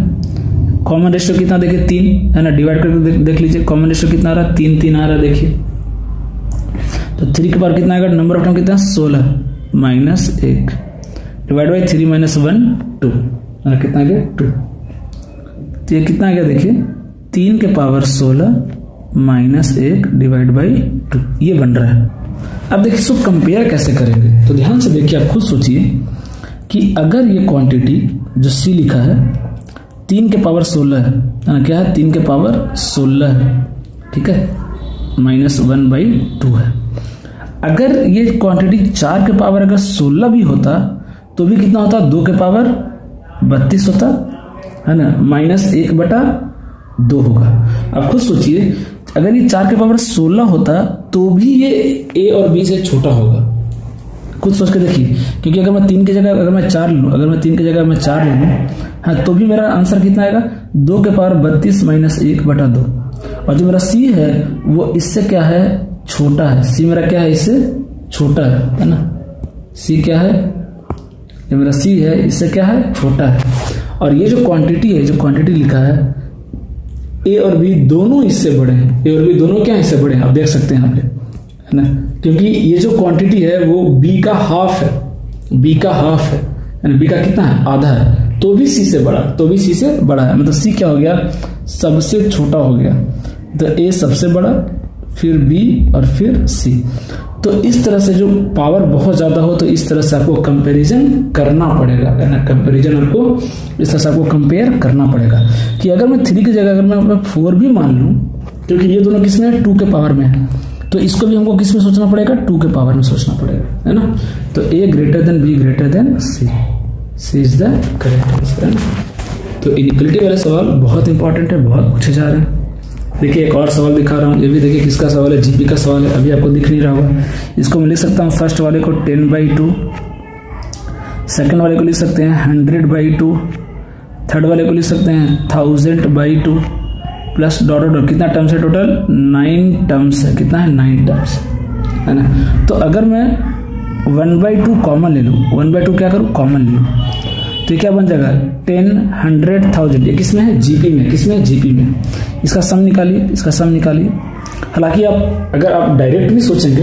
कॉमन रेशियो कितना देखिए 3, है ना, डिवाइड करके देख लीजिए कॉमन रेशियो कितना आ रहा है 3 3 आ रहा है देखिए। तो 3 के पावर कितना आएगा, नंबर ऑफ टर्म कितना 16 माइनस 1 डिवाइड बाई 3 माइनस 1 2, कितना आ गया 2। तो ये कितना आ गया देखिए 3 के पावर 16 माइनस 1 डिवाइड बाई 2, ये बन रहा है। अब देखिए इसको कंपेयर कैसे करेंगे, तो ध्यान से देखिए, आप खुद सोचिए कि अगर ये क्वांटिटी जो सी लिखा है 3 के पावर 16 है ना, क्या है 3 के पावर 16 है, ठीक है, माइनस 1/2 है। अगर ये क्वांटिटी 4 के पावर अगर 16 भी होता तो भी कितना होता 2 के पावर 32 होता, है ना, माइनस 1/2 होगा। अब खुद सोचिए अगर ये 4 के पावर 16 होता तो भी ये ए और बी से छोटा होगा। खुद सोच के देखिए, क्योंकि अगर मैं 3 की जगह अगर मैं 4 लूँ, अगर मैं 3 की जगह मैं 4 ले लूँ, हाँ, तो भी मेरा आंसर कितना आएगा 2 के पावर 32 माइनस 1/2। और जो मेरा सी है वो इससे क्या है छोटा है, सी मेरा क्या है इससे छोटा है ना। सी क्या है, जो मेरा सी है इससे क्या है छोटा है। और ये जो क्वांटिटी है, जो क्वांटिटी लिखा है ए और बी दोनों इससे बड़े हैं, ए और बी दोनों क्या इससे बड़े हैं, आप देख सकते हैं यहाँ पे, है ना, क्योंकि ये जो क्वांटिटी है वो बी का हाफ है, बी का हाफ है, बी का कितना है आधा है, तो भी सी से बड़ा, तो भी सी से बड़ा है, मतलब सी क्या हो गया सबसे छोटा हो गया। तो ए सबसे बड़ा, फिर बी और फिर सी। तो इस तरह से जो पावर बहुत ज्यादा हो तो इस तरह से आपको कंपैरिजन करना पड़ेगा, है ना। कंपैरिजन आपको इस तरह से आपको कंपेयर करना पड़ेगा कि अगर मैं 3 की जगह अगर मैं 4 भी मान लूं, क्योंकि ये दोनों किस में है, 2 के पावर में है, तो इसको भी हमको किस में सोचना पड़ेगा, 2 के पावर में सोचना पड़ेगा, है ना। तो A greater than B greater than C is the correct answer, है ना। तो इनइक्वालिटी वाले सवाल बहुत इंपॉर्टेंट है, बहुत पूछे जा रहे हैं। देखिए एक और सवाल दिखा रहा हूँ, ये भी देखिए किसका सवाल है, जीपी का सवाल है, अभी आपको दिख नहीं रहा होगा। इसको मैं लिख सकता हूँ फर्स्ट वाले को 10/2, सेकंड वाले को लिख सकते हैं 100/2, थर्ड वाले को लिख सकते हैं 1000/2 प्लस डॉट डॉट कितना टर्म्स है, टोटल 9 टर्म्स है, कितना है 9 टर्म्स, है ना। तो अगर मैं 1/2 कॉमन ले लूँ, 1/2 क्या करूँ, कॉमन ले लूँ, तो क्या बन जाएगा 10, 100, 1000, ये किसमें है, जीपी में, किसमें है, जीपी में। इसका सम निकालिए, इसका सम निकालिए। हालांकि आप अगर आप डायरेक्ट भी सोचेंगे,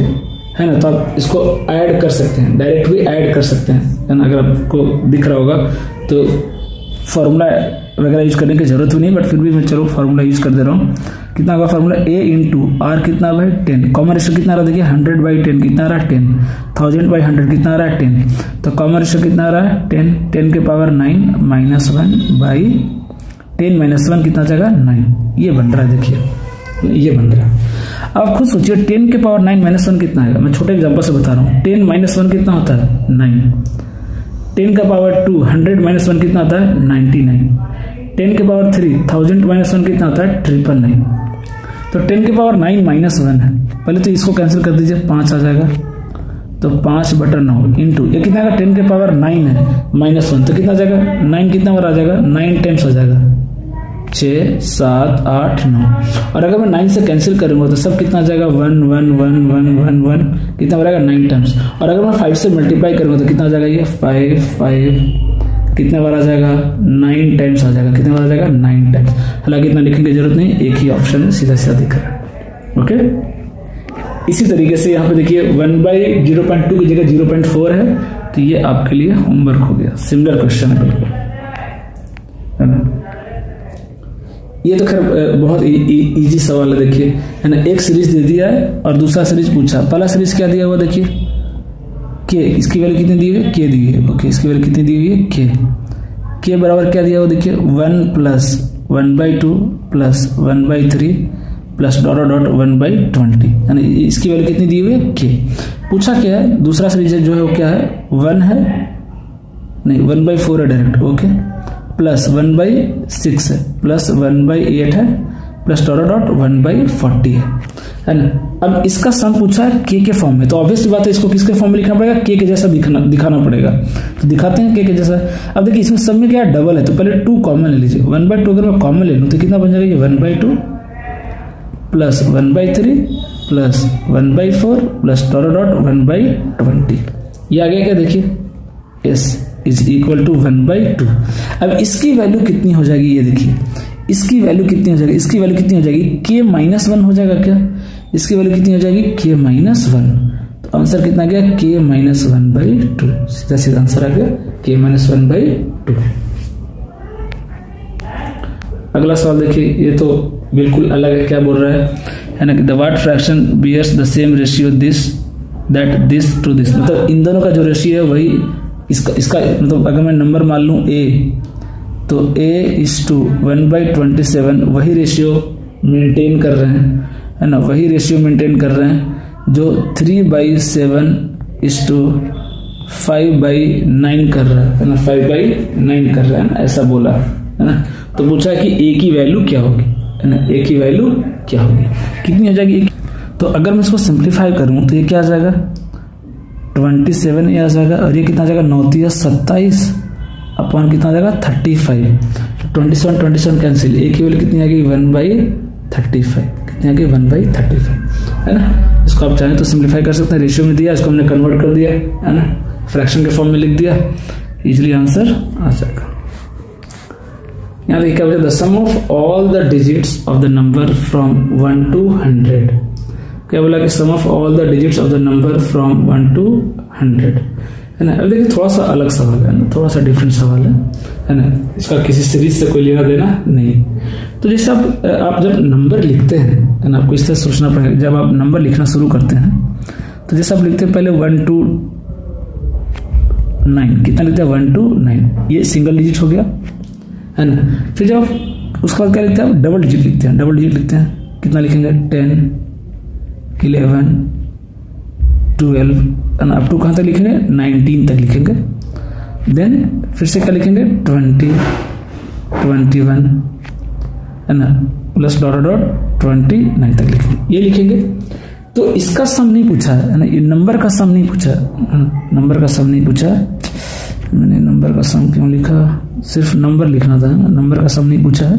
है ना, तो आप इसको ऐड कर सकते हैं, डायरेक्ट भी ऐड कर सकते हैं, है ना। अगर आपको दिख रहा होगा तो फॉर्मूला वगैरह यूज करने की जरूरत भी नहीं, बट फिर भी मैं चलो फॉर्मूला यूज कर दे रहा हूँ। कितना होगा फॉर्मूला, A इंटू आर कितना भाई 10, कॉमन रेशियो कितना रहा, देखिए 100/10 कितना रहा 10, 1000/100 कितना रहा 10, तो कॉमन रेशियो कितना रहा 10, 10 के पावर 9 -1/10 -1 कितना जाएगा 9, ये बन रहा है, देखिए ये बन रहा है। अब खुद सोचिए 10 के पावर 9 -1 कितना आएगा, मैं छोटे एग्जांपल से बता रहा हूँ। 10 - 1 कितना होता है 9, 10 का पावर 2 100 -1 कितना होता है 99, 10 के पावर 3 1000 -1 कितना होता है 999, तो 10 के पावर 9 -1 है। पहले तो इसको कैंसिल कर दीजिए, 5 आ जाएगा, तो 5/9 इंटू ये कितना आएगा, 10 के पावर 9 है -1, तो कितना जाएगा 9 कितना बार आ जाएगा 9 टाइम्स हो जाएगा 6, 7, 8, 9, और अगर मैं 9 से कैंसिल करूंगा तो सब कितना आ जाएगा 1 1 1 1 1 1 कितना बनेगा 9 टाइम्स, और अगर मैं 5 से मल्टीप्लाई करूंगा तो कितना आ जाएगा, ये 5 5 कितने बार आ जाएगा 9 टाइम्स आ जाएगा, कितने बार आ जाएगा 9 टाइम्स। हालांकि इतना लिखने की जरूरत नहीं, एक ही ऑप्शन है, सीधा सीधा दिख रहा है। ओके, इसी तरीके से यहाँ पे देखिए 1/0.2 की जगह 0.4 है, तो ये आपके लिए होमवर्क हो गया, सिमिलर क्वेश्चन है बिल्कुल, है ना। ये तो खैर बहुत इजी सवाल है, देखिए, है ना। एक सीरीज दे दिया है और दूसरा सीरीज पूछा, पहला सीरीज क्या दिया हुआ देखिए के, इसकी वैल्यू कितनी दी हुई है, के दी हुई है, ओके, इसकी वैल्यू कितनी दी हुई है, के बराबर क्या दिया हुआ देखिए 1 + 1/2 + 1/3 प्लस डॉट डॉट 1/20, यानी इसकी वैल्यू कितनी दी हुई है के। पूछा क्या है, दूसरा सीरीज जो है वो क्या है 1 है, नहीं 1/4 है डायरेक्ट, ओके, प्लस 1/6 है, प्लस 1/8 है, प्लस डॉट डॉट 1/40 है ना। अब इसका सम पूछा है के फॉर्म में, तो ऑब्वियस बात है इसको किसके फॉर्म में लिखना पड़ेगा, के जैसा दिखाना पड़ेगा, तो दिखाते हैं के जैसा। अब देखिए इसमें सम में क्या डबल है, तो पहले 2 कॉमन ले लीजिए, 1/2 अगर मैं कॉमन ले लूँ तो कितना बन जाएगा, ये 1/2 plus 1/3 plus 1/4 plus dot dot 1/20, ये आ गया क्या, देखिए s इज इक्वल टू 1/2। अब इसकी वैल्यू कितनी हो जाएगी, ये देखिए इसकी वैल्यू कितनी हो जाएगी, इसकी वैल्यू कितनी हो जाएगी, k -1 हो जाएगा क्या, इसकी वैल्यू कितनी हो जाएगी k -1, तो आंसर कितना गया k -1/2, सीधा सीधा आंसर आ गया k -1/2। अगला सवाल देखिए, ये तो बिल्कुल अलग है, क्या बोल रहा है ना, the what fraction bears the same ratio this that this to this, मतलब इन दोनों का जो रेशियो है वही इसका मतलब अगर मैं नंबर मान लूं a, तो a इज टू 1/27 वही रेशियो मेंटेन कर रहे हैं, है ना, वही रेशियो मेंटेन कर रहे हैं जो 3/7 इज टू 5/9 कर रहा है ना, 5/9 कर रहा है ना, ऐसा बोला है ना। तो पूछा कि a की वैल्यू क्या होगी, है ना, a की वैल्यू क्या होगी, कितनी हो जाएगी। तो अगर मैं इसको सिंप्लीफाई करूं तो ये क्या आ जाएगा 27 ये आ जाएगा, और ये कितना आ जाएगा 9 × 27 अपॉन कितना आ जाएगा 35, 27 कैंसिल, a की वैल्यू कितनी आ गई 1/35, कितनी आ गई 1/35, है ना। इसको आप चाहें तो सिंप्लीफाई कर सकते हैं, रेशियो में दिया इसको हमने कन्वर्ट कर दिया, है ना, फ्रैक्शन के फॉर्म में लिख दिया, इजीली आंसर आ जाएगा। यहाँ देखिए क्या बोलते हैं, the sum of all the digits of the number from 1 to 100, क्या बोला कि sum of all the digits of the number from 1 to 100, है ना। अब देखिए थोड़ा सा अलग सवाल है ना, थोड़ा सा डिफरेंट सवाल है ना, इसका किसी सीरीज से कोई लेना देना नहीं। तो जैसे आप जब नंबर लिखते हैं, है ना, आपको इस तरह सोचना पड़ेगा, जब आप नंबर लिखना शुरू करते हैं तो जैसे आप लिखते हैं पहले 1 to 9, कितना लिखते हैं 1 to 9, ये सिंगल डिजिट हो गया है ना। फिर जब उसके बाद क्या लिखते हैं, डबल डिजिट लिखते हैं, डबल डिजिट लिखते हैं, कितना लिखेंगे 10, 11, 12 एंड अप टू कहाँ तक लिखेंगे 19 तक लिखेंगे। देन फिर से क्या लिखेंगे 20, 21 है ना, प्लस डॉट डॉट 29 तक लिखेंगे, ये लिखेंगे। तो इसका सम नहीं पूछा है ना, ये नंबर का सम नहीं पूछा, नंबर का सम नहीं पूछा। मैंने नंबर का सम क्यों लिखा, सिर्फ नंबर लिखना था ना, नंबर का सम नहीं पूछा है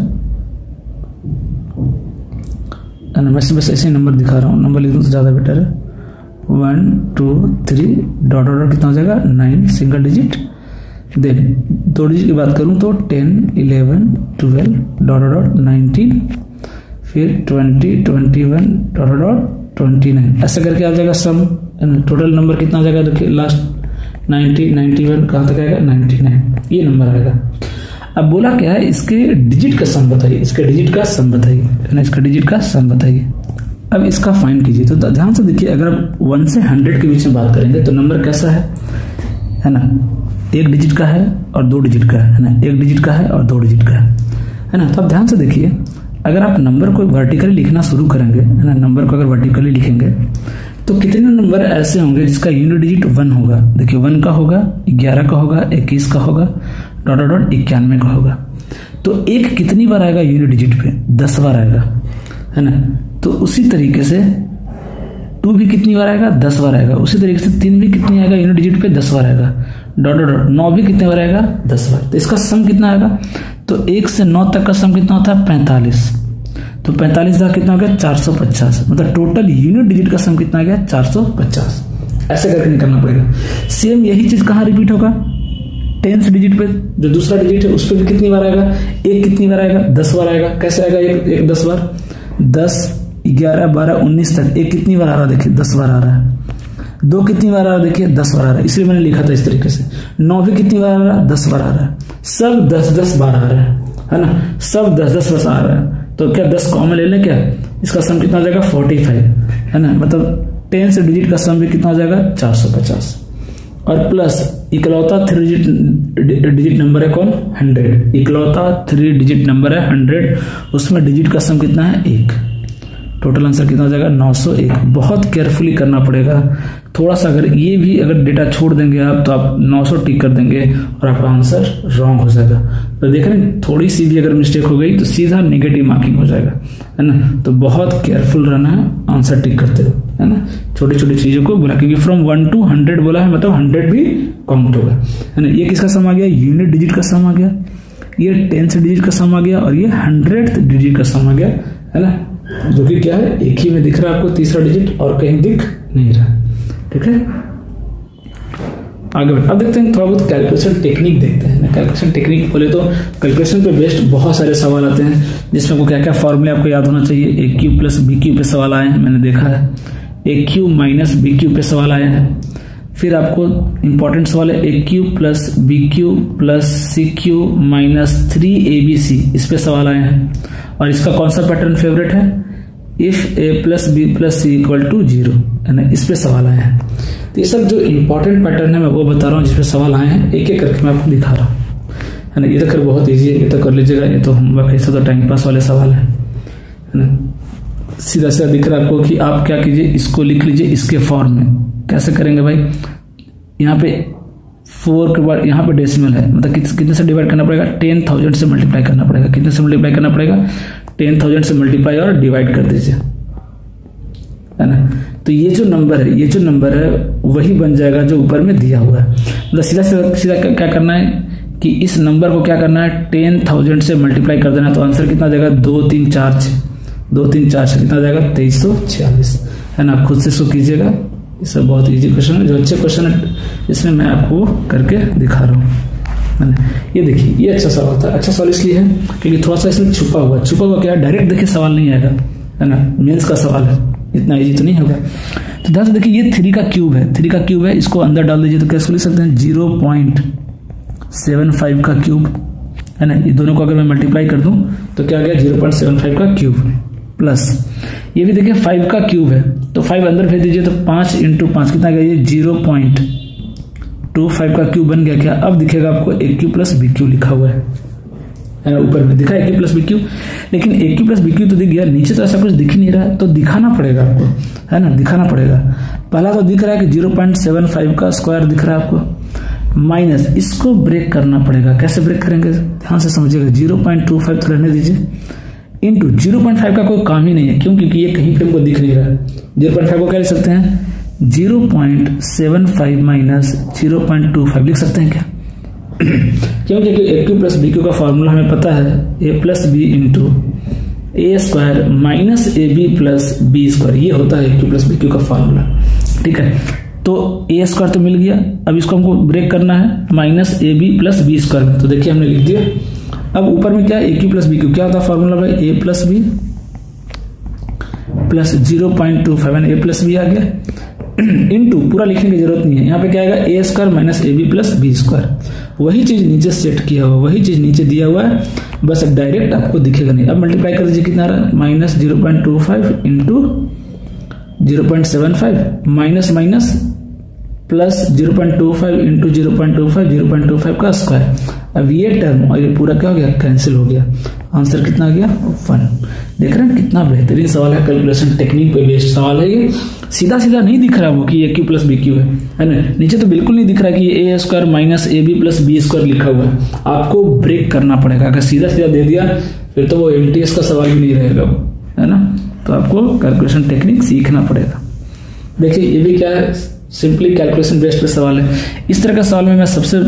ना। मैं बस ऐसे ही नंबर दिखा रहा हूँ, नंबर लिख दूँ तो ज़्यादा बेटर है। 1 2 3 डॉट डॉट कितना हो जाएगा 9 सिंगल डिजिट। देन दो डिजिट की बात करूँ तो 10, 11, 12 डॉट डॉट 19, फिर 20, 21 डॉट डॉट 29, ऐसा करके आ जाएगा सम। टोटल नंबर कितना आ जाएगा देखिए, लास्ट 90, 91 कहाँ तक आएगा 99, ये नंबर आएगा। अब बोला क्या है, इसके डिजिट का सम बताइए, इसके डिजिट का सम बताइए है ना, इसका डिजिट का सम बताइए। अब इसका फाइंड कीजिए। तो ध्यान से देखिए, अगर आप 1 से 100 के बीच में बात करेंगे तो नंबर कैसा है ना, एक डिजिट का है और दो डिजिट का है ना, एक डिजिट का है और दो डिजिट का है ना। तो आप ध्यान से देखिए, अगर आप नंबर को वर्टिकली लिखना शुरू करेंगे है ना, नंबर को अगर वर्टिकली लिखेंगे तो कितने नंबर ऐसे होंगे जिसका यूनिट डिजिट 1 होगा। देखिए 1 का होगा, 11 का होगा, 21 का होगा, डॉट डॉट 91 का होगा। तो एक कितनी बार आएगा यूनिट डिजिट पे, 10 बार आएगा है ना। तो उसी तरीके से 2 भी कितनी बार आएगा, 10 बार आएगा। उसी तरीके से 3 भी कितनी आएगा यूनिट डिजिट पे, 10 बार आएगा। डॉट डॉट 9 भी कितने बार आएगा, 10 बार। तो इसका सम कितना आएगा, तो 1 से 9 तक का सम कितना होता है 45। तो 45 का कितना हो गया 450, मतलब टोटल यूनिट डिजिट का सम कितना आ गया 450। ऐसे करके निकलना पड़ेगा। सेम यही चीज कहाँ रिपीट होगा, 10th डिजिट पे जो दूसरा डिजिट है उस पर भी कितनी बार आएगा, एक कितनी बार आएगा 10 बार आएगा। कैसे आएगा एक 10 बार, 10, 11, 12, 19 तक एक कितनी बार आ रहा है, देखिए 10 बार आ रहा है। 2 कितनी बार आ रहा है, देखिए 10 बार आ रहा है, इसलिए मैंने लिखा था इस तरीके से। 9 भी कितनी बार आ रहा है, 10 बार आ रहा है। सब 10-10 बार आ रहा है ना, सब 10-10 आ रहा है। तो क्या 10 कॉमन ले लें क्या, इसका सम कितना हो जाएगा 45 है ना, मतलब 10 से डिजिट का सम भी कितना हो जाएगा 450। और प्लस इकलौता 3 डिजिट नंबर है कौन, 100। इकलौता 3 डिजिट नंबर है 100, उसमें डिजिट का सम कितना है 1। टोटल आंसर कितना हो जाएगा 901। बहुत केयरफुली करना पड़ेगा, थोड़ा सा अगर ये भी अगर डेटा छोड़ देंगे आप तो आप 900 टिक कर देंगे और आपका आंसर रॉन्ग हो जाएगा। तो देख रहे हैं, थोड़ी सी भी अगर मिस्टेक हो गई तो सीधा नेगेटिव मार्किंग हो जाएगा है ना। तो बहुत केयरफुल रहना है आंसर टिक करते हुए है ना, छोटी छोटी चीजों को बोला, क्योंकि फ्रॉम 1 to 100 बोला है, मतलब 100 भी काउंट होगा है ना। ये किसका सम आ गया, यूनिट डिजिट का सम आ गया, ये 10th डिजिट का सम आ गया और ये 100th डिजिट का सम आ गया है ना, जो कि क्या है एक ही में दिख रहा है आपको, तीसरा डिजिट और कहीं दिख नहीं रहा। ठीक है, आगे अब देखते हैं थोड़ा बहुत कैलकुलेशन टेक्निक देखते हैं ना। कैलकुलेशन टेक्निक बोले तो कैलकुलेशन पे बेस्ड बहुत सारे सवाल आते हैं, जिसमें क्या क्या फॉर्मूले आपको याद होना चाहिए। A cube plus B cube पे सवाल आए हैं, मैंने देखा है। A cube minus B cube पे सवाल आए हैं। फिर आपको इंपॉर्टेंट सवाल है A cube plus B cube plus C cube minus 3abc, इस पे सवाल आए हैं। और इसका कौन सा पैटर्न फेवरेट है, if A plus B plus C equal to 0 है ना, इस पे सवाल आए हैं। तो ये सब जो इंपॉर्टेंट पैटर्न है मैं वो बता रहा हूँ, जिसपे सवाल आए हैं, एक एक करके मैं आपको दिखा रहा हूँ है ना। ये तो कर बहुत ईजी है, ये तो कर लीजिएगा, ये तो होमवर्क ऐसा तो टाइम पास वाले सवाल है ना। सीधा सीधा दिख रहा है आपको कि आप क्या कीजिए, इसको लिख लीजिए इसके फॉर्म में। कैसे करेंगे भाई, यहाँ पे 4 के बाद यहाँ पे डेसिमल है, मतलब कितने से डिवाइड करना पड़ेगा, 10,000 से मल्टीप्लाई करना पड़ेगा। कितने से मल्टीप्लाई करना पड़ेगा, 10,000 से मल्टीप्लाई और डिवाइड कर दीजिए है ना। तो ये जो नंबर है वही बन जाएगा जो ऊपर में दिया हुआ है। मतलब सीधा क्या करना है कि इस नंबर को क्या करना है, 10,000 से मल्टीप्लाई कर देना। तो आंसर कितना जाएगा 2 3 4 6, 2 3 4 6 कितना जाएगा 2346 है ना। आप खुद से इसको कीजिएगा, ये सब बहुत इजी क्वेश्चन है, जो अच्छे क्वेश्चन है इसमें मैं आपको करके दिखा रहा हूँ है ना। ये देखिए, ये अच्छा सवाल था। अच्छा सवाल इसलिए है क्योंकि थोड़ा सा इसमें छुपा हुआ क्या है, डायरेक्ट देखिए सवाल नहीं आएगा है ना, मेंस का सवाल है, इतना इजी तो नहीं होगा। तो ध्यान से देखिए, ये 3 का क्यूब है, 3 का क्यूब है, इसको अंदर डाल दीजिए तो कैसे लिख सकते हैं 0.75 का क्यूब है ना। ये दोनों को अगर मैं मल्टीप्लाई कर दूं तो क्या आ गया 0.75 का क्यूब प्लस ये भी देखिए 5 का क्यूब है, तो 5 अंदर भेज दीजिए तो 5 इंटू 5 कितना गया, ये 0.25 का क्यूब बन गया क्या। अब दिखेगा आपको ए क्यू प्लस बी क्यू लिखा हुआ है ना, ऊपर में दिखा ए क्यू प्लस बी क्यू, लेकिन ए क्यू प्लस बी क्यू तो दिख गया, नीचे तो ऐसा कुछ दिख ही नहीं रहा है, तो दिखाना पड़ेगा आपको, है ना, दिखाना पड़ेगा। पहला तो दिख रहा है कि 0.75 का स्क्वायर दिख रहा है आपको, माइनस इसको ब्रेक करना पड़ेगा। कैसे ब्रेक करेंगे ध्यान से समझिएगा, 0.25 तो रहने दीजिए, इंटू 0.5 का कोई काम ही नहीं है, क्यों, क्योंकि ये कहीं पे हमको दिख नहीं रहा है। 0.5 को क्या लिख सकते हैं, 0.75 माइनस 0.25 लिख सकते हैं क्या क्यों, क्योंकि A cube plus B cube का फॉर्मूला हमें पता है, A plus B into A square minus A B plus B square, ये होता है A cube plus B cube का फॉर्मूला। ठीक है, तो ए स्क्वायर तो मिल गया, अब इसको हमको ब्रेक करना है minus A B plus B square में, तो देखिए हमने लिख दिया। अब ऊपर में क्या है, A cube plus B Q, क्या होता है फॉर्मूला भाई, ए प्लस बी प्लस 0.25 ए प्लस बी आ गया, इनटू पूरा लिखने की जरूरत नहीं है, यहाँ पे क्या आएगा, A square minus A B plus B square, वही चीज नीचे सेट किया हुआ, वही चीज नीचे दिया हुआ है, बस डायरेक्ट आपको दिखेगा नहीं। अब मल्टीप्लाई कर दीजिए, कितना आ रहा है, minus 0.25 into 0.75 minus minus plus 0.25 into 0.25 का स्क्वायर। अब ये टर्म और ये पूरा क्या हो गया, कैंसिल हो गया, आंसर कितना आ गया, 1। देख रहे हैं कितना बेहतरीन सवाल है, कैलकुलेशन टेक्निक पे बेस्ड सवाल है ये, सीधा सीधा नहीं दिख रहा वो कि A cube plus B Q है ना, नीचे तो बिल्कुल नहीं दिख रहा कि ये A square minus A B plus B square लिखा हुआ है, आपको ब्रेक करना पड़ेगा। अगर सीधा सीधा दे दिया फिर तो वो एमटीएस का सवाल भी नहीं रहेगा वो, है ना, तो आपको कैलकुलेशन टेक्निक सीखना पड़ेगा। देखिए ये भी क्या है, सिंपली कैलकुलेशन बेस्ड पे सवाल है। इस तरह का सवाल में मैं सबसे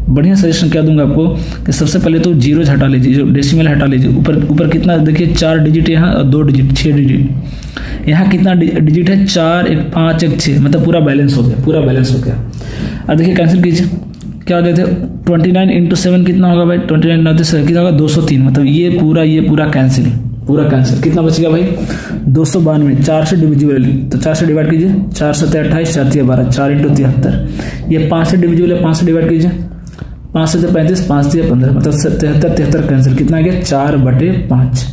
बढ़िया सजेशन क्या दूंगा आपको कि सबसे पहले तो जीरोज हटा लीजिए, जो डेसिमल हटा लीजिए, ऊपर कितना देखिए 4 डिजिट यहाँ और 2 डिजिट 6 डिजिट, यहाँ कितना डिजिट है, 4 1 5 1 6, मतलब पूरा बैलेंस हो गया, पूरा बैलेंस हो गया। अब देखिए कैंसिल कीजिए, क्या हो जाते 29 इंटू 7 कितना होगा भाई, 29 कितना होगा 203, मतलब ये पूरा कैंसिल, पूरा कैंसिल। कितना बच गया भाई 292, 4 से डिविजिबल, तो 4 से डिवाइड कीजिए, 4 से 28 4 3 12, 4 इंटू 73, ये 5 से डिविजिबल है, 5 से डिवाइड कीजिए, 5 से 35 5 से 15, मतलब 73 कैंसिल, कितना आ गया 4/5,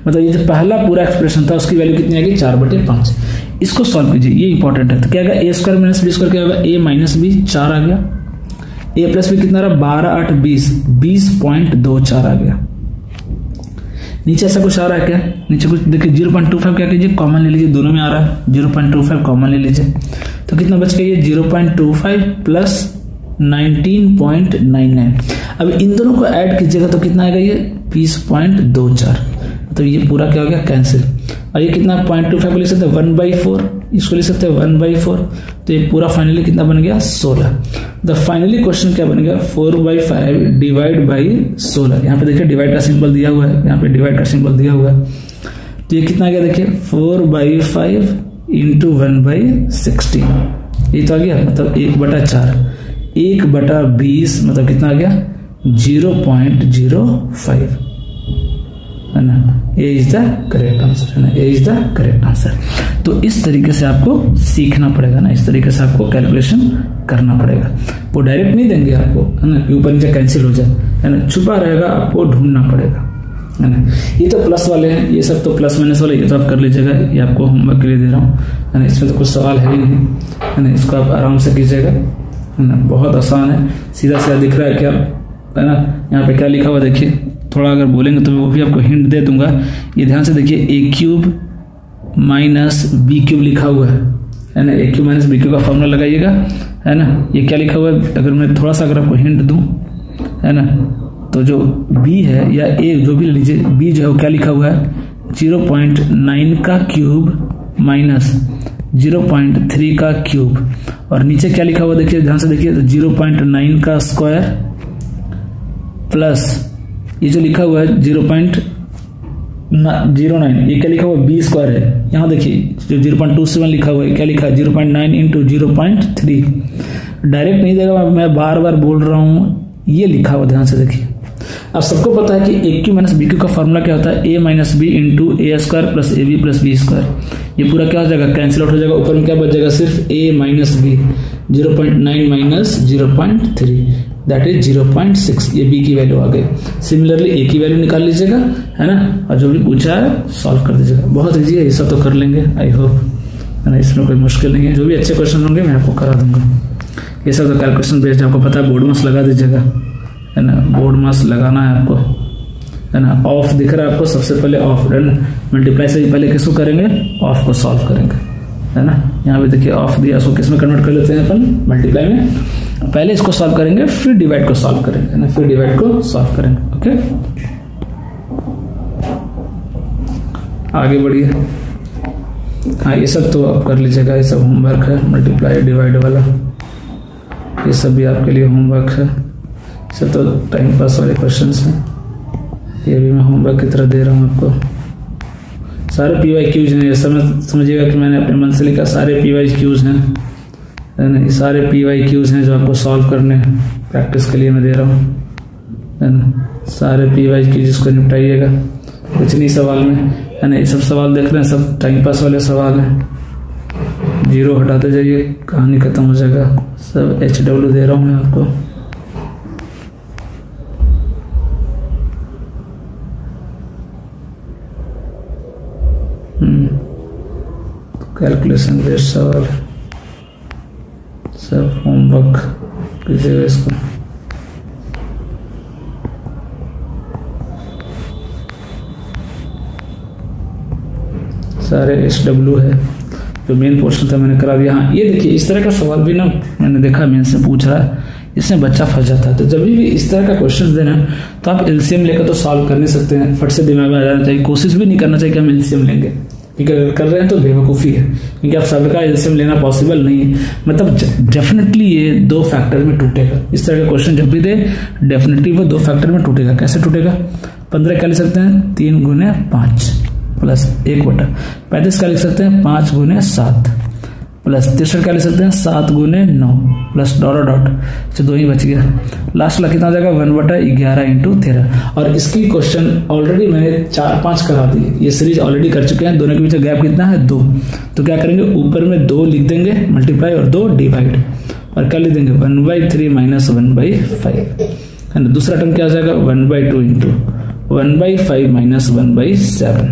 मतलब ये जो पहला पूरा एक्सप्रेशन था उसकी वैल्यू कितनी आ गई 4/5। इसको सॉल्व कीजिए, ये इंपॉर्टेंट है। तो क्या आएगा, A square minus B square क्या होगा, ए माइनस बी 4 आ गया, ए प्लस बी कितना रहा 12 8 20, 20.24 आ गया। नीचे ऐसा कुछ आ रहा है क्या, नीचे कुछ देखिए 0.25 क्या कीजिए, कॉमन ले लीजिए, दोनों में आ रहा है 0.25 कॉमन ले लीजिए, तो कितना बच गया, ये 0.25 प्लस 19.99। अब इन दोनों को ऐड कीजिएगा तो कितना आएगा, ये 20.24, मतलब ये पूरा क्या हो गया कैंसिल। और ये कितना 0.25 को लिख सकते हैं 1/4, इसको लिख सकते हैं 1/4, तो ये पूरा फाइनली कितना बन गया 16। द फाइनली क्वेश्चन क्या बन गया 4/5 डिवाइड बाई 16। यहाँ पे देखिए डिवाइड का सिंबल दिया हुआ है, यहाँ पे डिवाइड का सिंबल दिया हुआ है, तो ये कितना आ गया देखिए 4/5 इंटू 1/16, ये तो आ गया मतलब 1/4, 1/20 मतलब कितना आ गया 0.05, है ना, ये इज द करेक्ट आंसर, है ना, ये इज द करेक्ट आंसर। तो इस तरीके से आपको सीखना पड़ेगा ना, इस तरीके से आपको कैलकुलेशन करना पड़ेगा, वो डायरेक्ट नहीं देंगे आपको, है ना, कि ऊपर नीचे कैंसिल हो जाए, है ना, छुपा रहेगा, आपको ढूंढना पड़ेगा, है ना। ये तो प्लस वाले हैं, ये सब तो प्लस माइनस वाले, ये तो आप कर लीजिएगा, ये आपको होमवर्क के लिए दे रहा हूँ, है ना, इसमें तो कुछ सवाल है ही नहीं, है ना, इसको आप आराम से कीजिएगा, है ना, बहुत आसान है, सीधा सीधा दिख रहा है क्या, है ना। यहाँ पे क्या लिखा हुआ देखिए, थोड़ा अगर बोलेंगे तो वो भी आपको हिंट दे दूंगा, ये ध्यान से देखिए ए क्यूब माइनस बी क्यूब लिखा हुआ है ना, ए क्यूब माइनस बी क्यूब का फॉर्मूला लगाइएगा, है ना। ये क्या लिखा हुआ है, अगर मैं थोड़ा सा अगर आपको हिंट दूं, है ना, तो जो बी है या ए जो भी ले लीजिए, बी जो है वो क्या लिखा हुआ है 0.9 का क्यूब माइनस 0.3 का क्यूब, और नीचे क्या लिखा हुआ देखिए, ध्यान से देखिए 0.9 का स्क्वायर प्लस ये जो लिखा हुआ है 0.09, ये क्या लिखा हुआ बी स्क्वायर है, यहाँ देखिए जो 0.27 लिखा हुआ है, क्या लिखा है 0.9 इंटू 0.3, डायरेक्ट नहीं देगा, मैं बार बार बोल रहा हूँ, ये लिखा हुआ ध्यान से देखिए। अब सबको पता है कि A cube minus B cube का फॉर्मूला क्या होता है, A minus B into A square plus A B plus B square, ये पूरा क्या हो जाएगा कैंसिल आउट हो जाएगा, ऊपर में क्या बच जाएगा सिर्फ A minus B 0.9 minus 0.3, that is 0.6, ये बी की वैल्यू आ गई। सिमिलरली ए की वैल्यू निकाल लीजिएगा, है ना, और जो भी पूछा है सॉल्व कर दीजिएगा। बहुत ईजी है, ये सब तो कर लेंगे आई होप, है ना, इसमें कोई मुश्किल नहीं है। जो भी अच्छे क्वेश्चन होंगे मैं आपको करा दूंगा। ये सब तो कैलकुलेशन बेस्ड आपको पता है, बोर्ड मास लगा दीजिएगा, है ना, बोर्ड मास लगाना है आपको, है ना। ऑफ दिख रहा है आपको, सबसे पहले ऑफ डन, मल्टीप्लाई से पहले किसको करेंगे, ऑफ को सॉल्व करेंगे, है ना। यहाँ पे देखिए ऑफ दिया, उसको किस में कन्वर्ट कर लेते हैं अपन, मल्टीप्लाई में। पहले इसको सॉल्व करेंगे, फिर डिवाइड को सॉल्व करेंगे, है ना, फिर डिवाइड को सॉल्व करेंगे। ओके, आगे बढ़िए। हाँ, ये सब तो आप कर लीजिएगा, ये सब होमवर्क है, मल्टीप्लाई डिवाइड वाला, ये सब भी आपके लिए होमवर्क है। सब तो टाइम पास वाले क्वेश्चन हैं, ये भी मैं होमवर्क की तरह दे रहा हूँ आपको। सारे PYQs हैं, समझिएगा कि मैंने अपने मन से लिखा, सारे PYQs हैं, है ना, ये सारे PYQs हैं जो आपको सॉल्व करने हैं, प्रैक्टिस के लिए मैं दे रहा हूँ, है ना। सारे PYQ जिसको निपटाइएगा, कुछ नहीं सवाल में, है ना। ये सब सवाल देख रहे हैं, सब टाइम पास वाले सवाल हैं। जीरो हटाते जाइए, कहानी खत्म हो जाएगा। सब HW दे रहा हूँ मैं आपको। कैलकुलेशन बेस्ड सवाल, सब होमवर्क कीजिएगा इसको। सारे SW है, जो मेन पोर्शन था मैंने करा दिया। हाँ, ये देखिए इस तरह का सवाल भी ना मैंने देखा, मेन से पूछ रहा है, इसमें बच्चा फंस जाता है। तो जब भी इस तरह का क्वेश्चन देना तो आप LCM लेकर तो सॉल्व कर नहीं सकते हैं, फट से दिमाग में आ जाना चाहिए। कोशिश भी नहीं करना चाहिए कि हम LCM लेंगे, क्योंकि अगर कर रहे हैं तो बेवकूफ़ी है, क्योंकि आप सबका LCM लेना पॉसिबल नहीं है। मतलब डेफिनेटली ये दो फैक्टर में टूटेगा। इस तरह का क्वेश्चन जब भी दे, डेफिनेटली वो दो फैक्टर में टूटेगा। कैसे टूटेगा, 15 क्या लिख सकते हैं, 3 गुने 5 प्लस 1/35 क्या लिख सकते हैं, 5 गुने 7 प्लस 63 क्या लिख सकते हैं, 7 गुने 9 प्लस डॉट डॉट, तो 2 ही बच गया। लास्ट ला कितना हो जाएगा, 1/11 इंटू 13। और इसकी क्वेश्चन ऑलरेडी मैंने 4-5 करा दिए, ये सीरीज ऑलरेडी कर चुके हैं। दोनों के बीच गैप कितना है, 2। तो क्या करेंगे, ऊपर में 2 लिख देंगे मल्टीप्लाई और 2 डिवाइड, और क्या लिख देंगे 1/3 माइनस 1/5, है ना। दूसरा टर्म क्या आ जाएगा, 1/2 इंटू 1/5 माइनस 1/7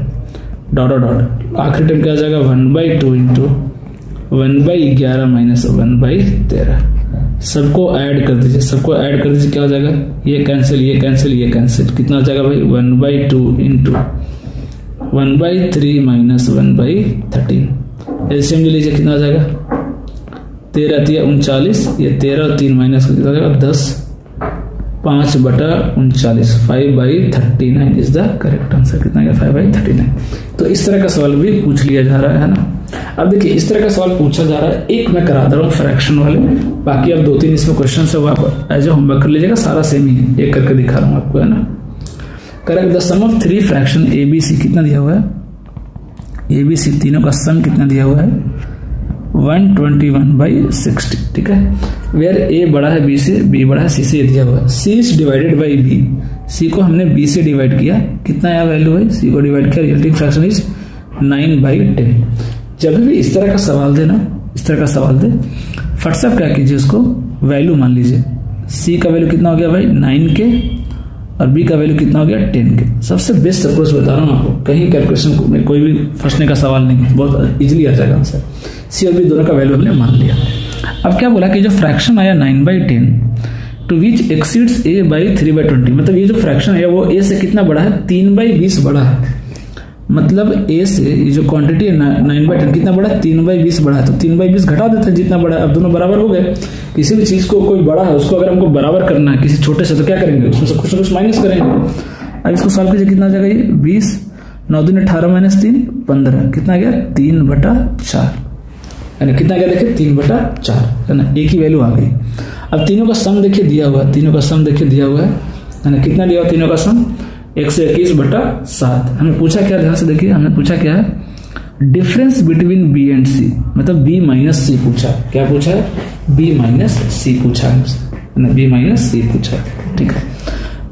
डॉट डॉट। आखिरी टर्म क्या आ जाएगा, 1/2 इंटू 1/11 माइनस 1/13। सबको ऐड कर दीजिए, सबको ऐड कर दीजिए, क्या हो जाएगा, ये कैंसिल, ये कैंसिल, ये कैंसिल, कितना हो जाएगा भाई, 1/2 इंटू 1/3 माइनस 1/13। एलसीएम ले लीजिए, कितना हो जाएगा, 13×3 = 39, ये 13 और 3 माइनस कितना हो जाएगा, 10, 5/39, 5/39 इज द करेक्ट आंसर। कितना गया, 5/39। तो इस तरह का सवाल भी पूछ लिया जा रहा है ना। अब देखिए इस तरह का सवाल पूछा जा रहा है, एक मैं करा दे रहा हूँ फ्रैक्शन वाले, बाकी अब 2-3 इसमें क्वेश्चन है वो आप एज ए होमवर्क कर लीजिएगा। सारा सेम ही है, एक करके दिखा रहा हूँ आपको, है ना। Correct the sum of 3 fraction ABC, कितना दिया हुआ है, ABC तीनों का सम कितना दिया हुआ है, 121/60, ठीक है। वेयर A बड़ा है B से, B बड़ा है C से, ये दिया हुआ है। C is divided by B, C को हमने B से डिवाइड किया, कितना आया वैल्यू भाई, C को डिवाइड किया, रिजल्टिंग फ्रैक्शन इज 9/10। जब भी इस तरह का सवाल दे ना, इस तरह का सवाल दे, फट से क्या कीजिए, उसको वैल्यू मान लीजिए। C का वैल्यू कितना हो गया भाई, 9 के, और B का वैल्यू कितना हो गया, 10 के। सबसे बेस्ट अप्रोच बता रहा हूँ आपको, कहीं कैलकुलेशन में कोई भी फंसने का सवाल नहीं है, बहुत इजीली आ जाएगा आंसर। C और B दोनों का वैल्यू हमने मान लिया। अब क्या बोला कि जो फ्रैक्शन आया 9/10 टू विच एक्सीड्स A/3/20, मतलब ये जो फ्रैक्शन आया वो A से कितना बड़ा है, 3/20 बड़ा है। मतलब A से ये जो क्वांटिटी है 9/10 कितना बड़ा है, 3/20 बड़ा है। तो 3/20 घटा देते हैं जितना बड़ा है, अब दोनों बराबर हो गए। किसी भी चीज को कोई बड़ा है उसको अगर हमको बराबर करना है किसी छोटे से, तो क्या करेंगे, उसमें से कुछ ना कुछ माइनस करेंगे। अब इसको सॉल्व कीजिए, कितना आ जाएगा ये 20, 9 दूनी 18 माइनस 3 15, कितना गया 3/4, यानी कितना गया देखिए 3/4, है ना। A की वैल्यू आ गई। अब तीनों का सम देखिए दिया हुआ है, तीनों का सम देखिए दिया हुआ है ना। कितना दिया हुआ तीनों का सम, 121/7। हमें पूछा क्या, ध्यान से देखिए, हमने पूछा क्या है, difference between B and C, मतलब B माइनस C पूछा। क्या पूछा है, B माइनस C पूछा है, B माइनस C पूछा है, ठीक है।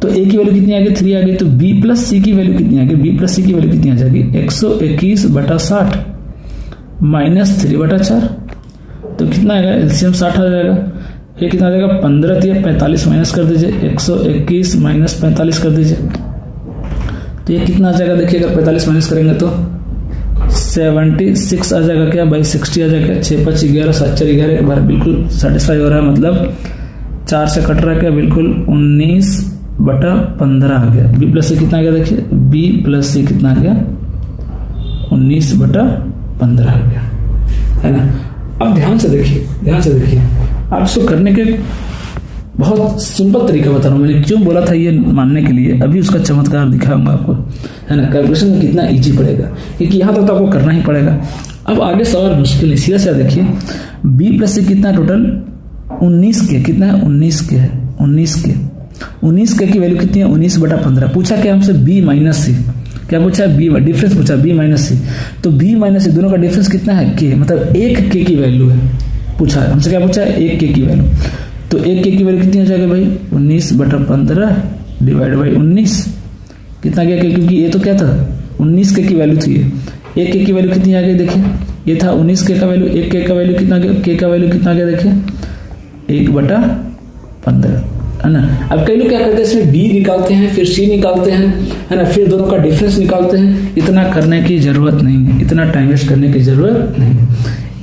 तो A की वैल्यू कितनी आ गई, 3 आ गई। तो B प्लस C की वैल्यू कितनी आ गई, B प्लस C की वैल्यू कितनी आ जाएगी, 121/60 माइनस 3/4, तो कितना आएगा, एलसीएम 60 आ जाएगा। ये कितना आ जाएगा 15 दिया, 45 माइनस कर दीजिए, 121 माइनस 45 कर दीजिए, तो ये कितना आ जाएगा देखिए, अगर 45 माइनस करेंगे तो 76 आ जाएगा क्या भाई, 60 आ जाएगा, 6 5 11 7 4 11 एक बार बिल्कुल सेटिस्फाई हो रहा है, मतलब 4 से कट रहा है क्या, बिल्कुल 19/15 आ गया। बी प्लस सी कितना आ गया देखिए, बी प्लस सी कितना आ गया 19/15 आ गया, है ना। अब ध्यान से देखिए, आप इसको करने के बहुत सिंपल तरीका बता रहा हूँ, मैंने क्यों बोला था ये मानने के लिए, अभी उसका चमत्कार दिखाऊंगा आपको, है ना। कैलकुलेशन में कितना इजी पड़ेगा, क्योंकि यहाँ तक तो आपको करना ही पड़ेगा। अब आगे सवाल मुश्किल है, सीधा सीधा देखिए, बी प्लस सी कितना टोटल 19 के, कितना है 19 के है, 19 के की वैल्यू कितनी है 19/15। पूछा क्या हमसे बी माइनस सी, क्या पूछा बी डिफरेंस पूछा, बी माइनस सी, तो बी माइनस सी दोनों का डिफरेंस कितना है के, मतलब 1 के की वैल्यू है, पूछा है हमसे, क्या पूछा है 1 के की वैल्यू, तो 1 के की वैल्यू कितनी हो जाएगी भाई 19/15 डिवाइड बाई 19 कितना गया, क्योंकि ये तो क्या था 19 के की वैल्यू थी, ये 1 के की वैल्यू कितनी आ गई देखिए, ये था 19 के का वैल्यू, 1 के का वैल्यू कितना गया, के का वैल्यू कितना गया देखिए 1/15, है ना। अब कई लोग क्या करते हैं, इसमें बी निकालते हैं, फिर सी निकालते हैं, है ना, फिर दोनों का डिफरेंस निकालते हैं। इतना करने की जरूरत नहीं है, इतना टाइम वेस्ट करने की जरूरत नहीं है।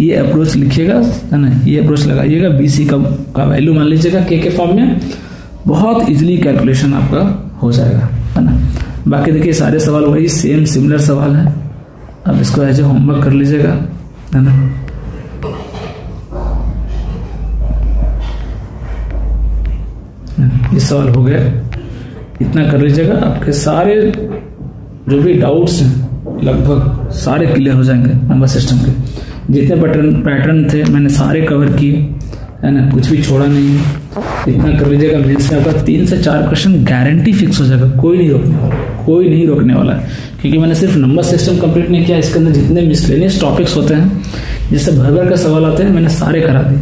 ये अप्रोच लिखिएगा, है ना, ये अप्रोच लगाइएगा, बी सी का वैल्यू मान लीजिएगा के फॉर्म में, बहुत इजीली कैलकुलेशन आपका हो जाएगा, है ना। बाकी देखिए सारे सवाल वही सेम सिमिलर सवाल है, अब इसको एज ए होमवर्क कर लीजिएगा, है ना। ये सवाल हो गया, इतना कर लीजिएगा, आपके सारे जो भी डाउट्स हैं लगभग सारे क्लियर हो जाएंगे। नंबर सिस्टम के जितने पैटर्न थे मैंने सारे कवर किए, है ना, कुछ भी छोड़ा नहीं है। इतना कर लीजिएगा, मेंस में आपका 3 से 4 क्वेश्चन गारंटी फिक्स हो जाएगा, कोई नहीं रोकने वाला, क्योंकि मैंने सिर्फ नंबर सिस्टम कंप्लीट नहीं किया, इसके अंदर जितने मिसलेनियस टॉपिक्स होते हैं जिससे भर के सवाल आते हैं मैंने सारे करा दिए।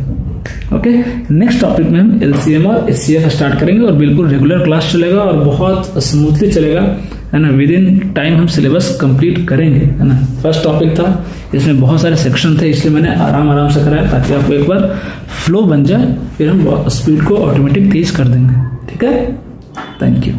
ओके, नेक्स्ट टॉपिक में हम एलसीएम और एचसीएफ स्टार्ट करेंगे और बिल्कुल रेगुलर क्लास चलेगा और बहुत स्मूथली चलेगा, है ना। विद इन टाइम हम सिलेबस कंप्लीट करेंगे, है ना। फर्स्ट टॉपिक था, इसमें बहुत सारे सेक्शन थे, इसलिए मैंने आराम से कराया ताकि आपको एक बार फ्लो बन जाए, फिर हम स्पीड को ऑटोमेटिक तेज कर देंगे। ठीक है, थैंक यू।